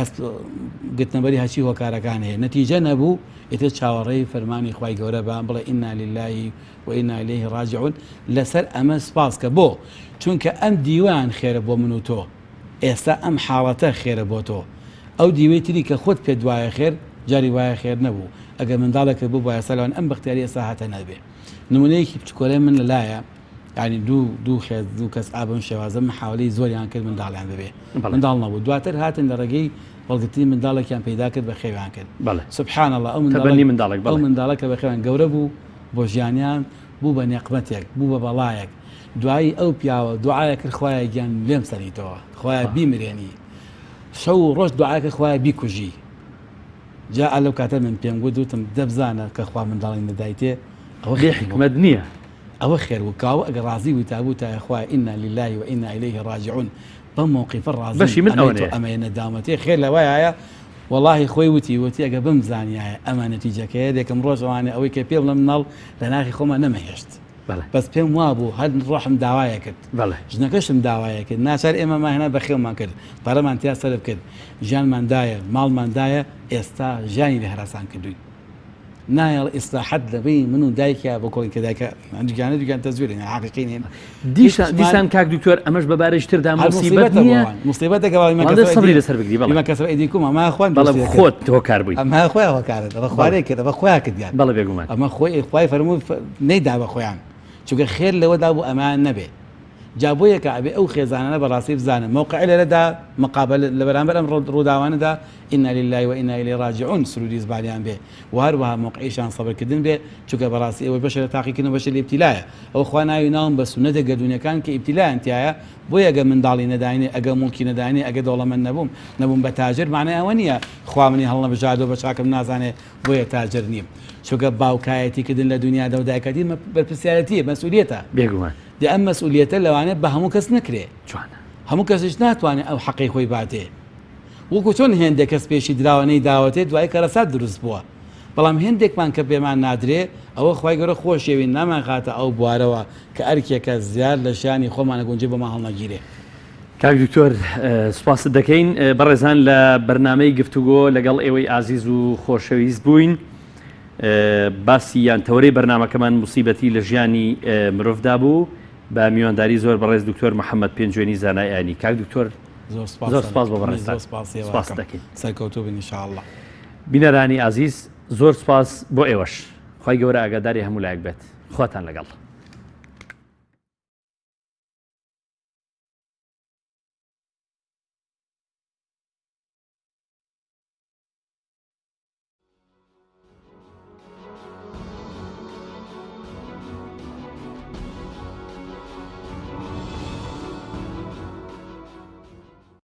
گرتنەبەری هەچی هۆکارەکان هەیە نەتیجە نەبوو ئیتر چاوەڕێی فەرمانی خوای گەورە بە بڵێ ئینا لله وئینا ئیلەیهی ڕاجعون لەسەر ئەمە سپاس کە بۆ چونکە ئەم دیوان خێرە بۆ من و تۆ ئێستا ئەم حاڵەتە خێرە بۆ تۆ ئەو دیوێتری کە خۆت پێ دوایە خێر جاری وایە خێر نەبوو ئەگەر منداڵێکە بوو بۆ یاسەلەوان ئەم بەختیاری ئێستا هاتە نەبێ نمونەیەکی بچکۆلەی من لەلایە ینی دوو خێز دوو کەس ئابم شێوازە محاولی زۆریان کرد منداڵیان ببێ منداڵ نەبوو دواتر هاتن لە ڕێگەی بەڵگرتنی منداڵێکیان پیدا کرد بە خێویان کرد سبحان الله ئەو منداڵەکە بە خێوان گەورە بوو بۆ ژیانیان بوو بە نێقمەتێک بوو بە بەڵایەک دوایی ئەو پیاوە دوعاە کرد خوایە گیان لێم سەریتەوە خوایە بیمرێنی شەو ڕۆژ دوعاکە خوایە بیکوژی جا لەو کاتە من پێم گوتم دەبزانە کە خوا منداڵی نەدایتێ ئەوە حکمت نییە ئەوە خێر وکاوە ئەگەر ڕازی وی تابوو تا خوای ئینا لله وئینا ئیلەیه ڕاجعون بەم موقیفە ڕازی بەشی من ئەمە نەدامەتێ خێر لەوایە والله خۆی وتی ئەگە بم زانیایە ئەمە نەتیجەکەیە دێکم ڕۆژەوانێ ئەوەی کە پێ بڵم ناڵ لە ناخی خۆمە نەمەهێشت بەس پێم وابوو هەر ڕۆحم داوایە کرد ژنەکەشم داوایە کرد ناچار ئێمە هێنا بە خێومان کرد پارەمان تیا سەرف کرد ژیانماندایە ماڵماندایە ئێستا ژیانی لە هەراسان کردووی نایڵ ئیسلاحەت دەبی من و دایکە بۆ کۆڵی کە دایکە ئەنجگانە دوگان تەزویرێن حقیقینێن دیسان کاک دکتۆر ئەمەش بەبارەی تردا مصیبەت نییە مصیبەتێکەوەی سەبری لەسەر بگری بەڵام کەسە ئیدیکوم ئەمە خوان بەڵام خۆت هۆکار بووی ئەمە خۆیان هۆکارت ئەمە خوارێک کرد ئەمە خۆیان کردیان بەڵێ بێگومان ئەمە خۆی خوای فەرمووی نەیدا بە خۆیان چونکە خێر لەوەدا بوو ئەمان نەبێ جابۆیە کە ئەبێ ئەو خێزانانە بەڕاستی بزانن موقع لەرەدا مقابل لە بەرامبەر ئەم ڕووداوانەدا ئینا لله وئینا ئیلەیه ڕاجعون سرودی زبانیان بێ و هەروەها موقعیشان سەبرکردن بێ چونکە بەڕاستی ئەوەی بەشە لە تاقیکردن بەشە لە ئیبتیلایە ئەو خوا ناوی ناوم بە سونەتە گەردونیەکان کە ئیبتیلایان تایە بۆیە ئەگە منداڵی نەداینێ ئەگە موڵکی نەداینێ ئەگە دەوڵەمەند نەبووم بە تاجر معنای ئەوە نییە خوا منی هەڵنەبژاردۆ بە چاکم نازانێ بۆیە تاجر نیم چونکە باوکایەتیکردن لە دنیادا و دایکەتی بەرپرسیارەتیە مەسئولیەتە بێگومان دێ ئەم مەسئولیەتە لەوانێت بە هەموو کەس نەکرێ هەموو کەسش ناتوانێت ئەو حەقی خۆی باتێ وەکو چۆن هێندێک کەس پێشی دراوەنەی داوەتێت دوای کەرەسات دروست بووە بەڵام هێندێکمان کە پێمان نادرێ ئەوە خوای گەورە خۆشێوین نامان خاتە ئەو بوارەوە کە ئەرکێکە زیاد لە شانی خۆمانە گونجێ بەمان هەڵنەگیرێ کاک دکتۆر سوپاس دەکەین بەڕێزان لە بەرنامەی گفتوگۆ لەگەڵ ئێوەی ئازیز و خۆشەویست بووین باسی یان تەورەی بەرنامەکەمان موسیبەتی لە ژیانی مرۆڤدا بوو بە میوانداری زۆر بەڕێز دکتۆر محەممەد پێنجوێنی زانایانی کاک دکتۆر زۆر سپاس بۆ بەڕێزان سپاس دەکەین سەرکەوتوو بن ئینشاءالله بینەرانی ئازیز زۆر سپاس بۆ ئێوەش خوای گەورە ئاگاداری هەموو لایەک بێت خواتان لەگەڵ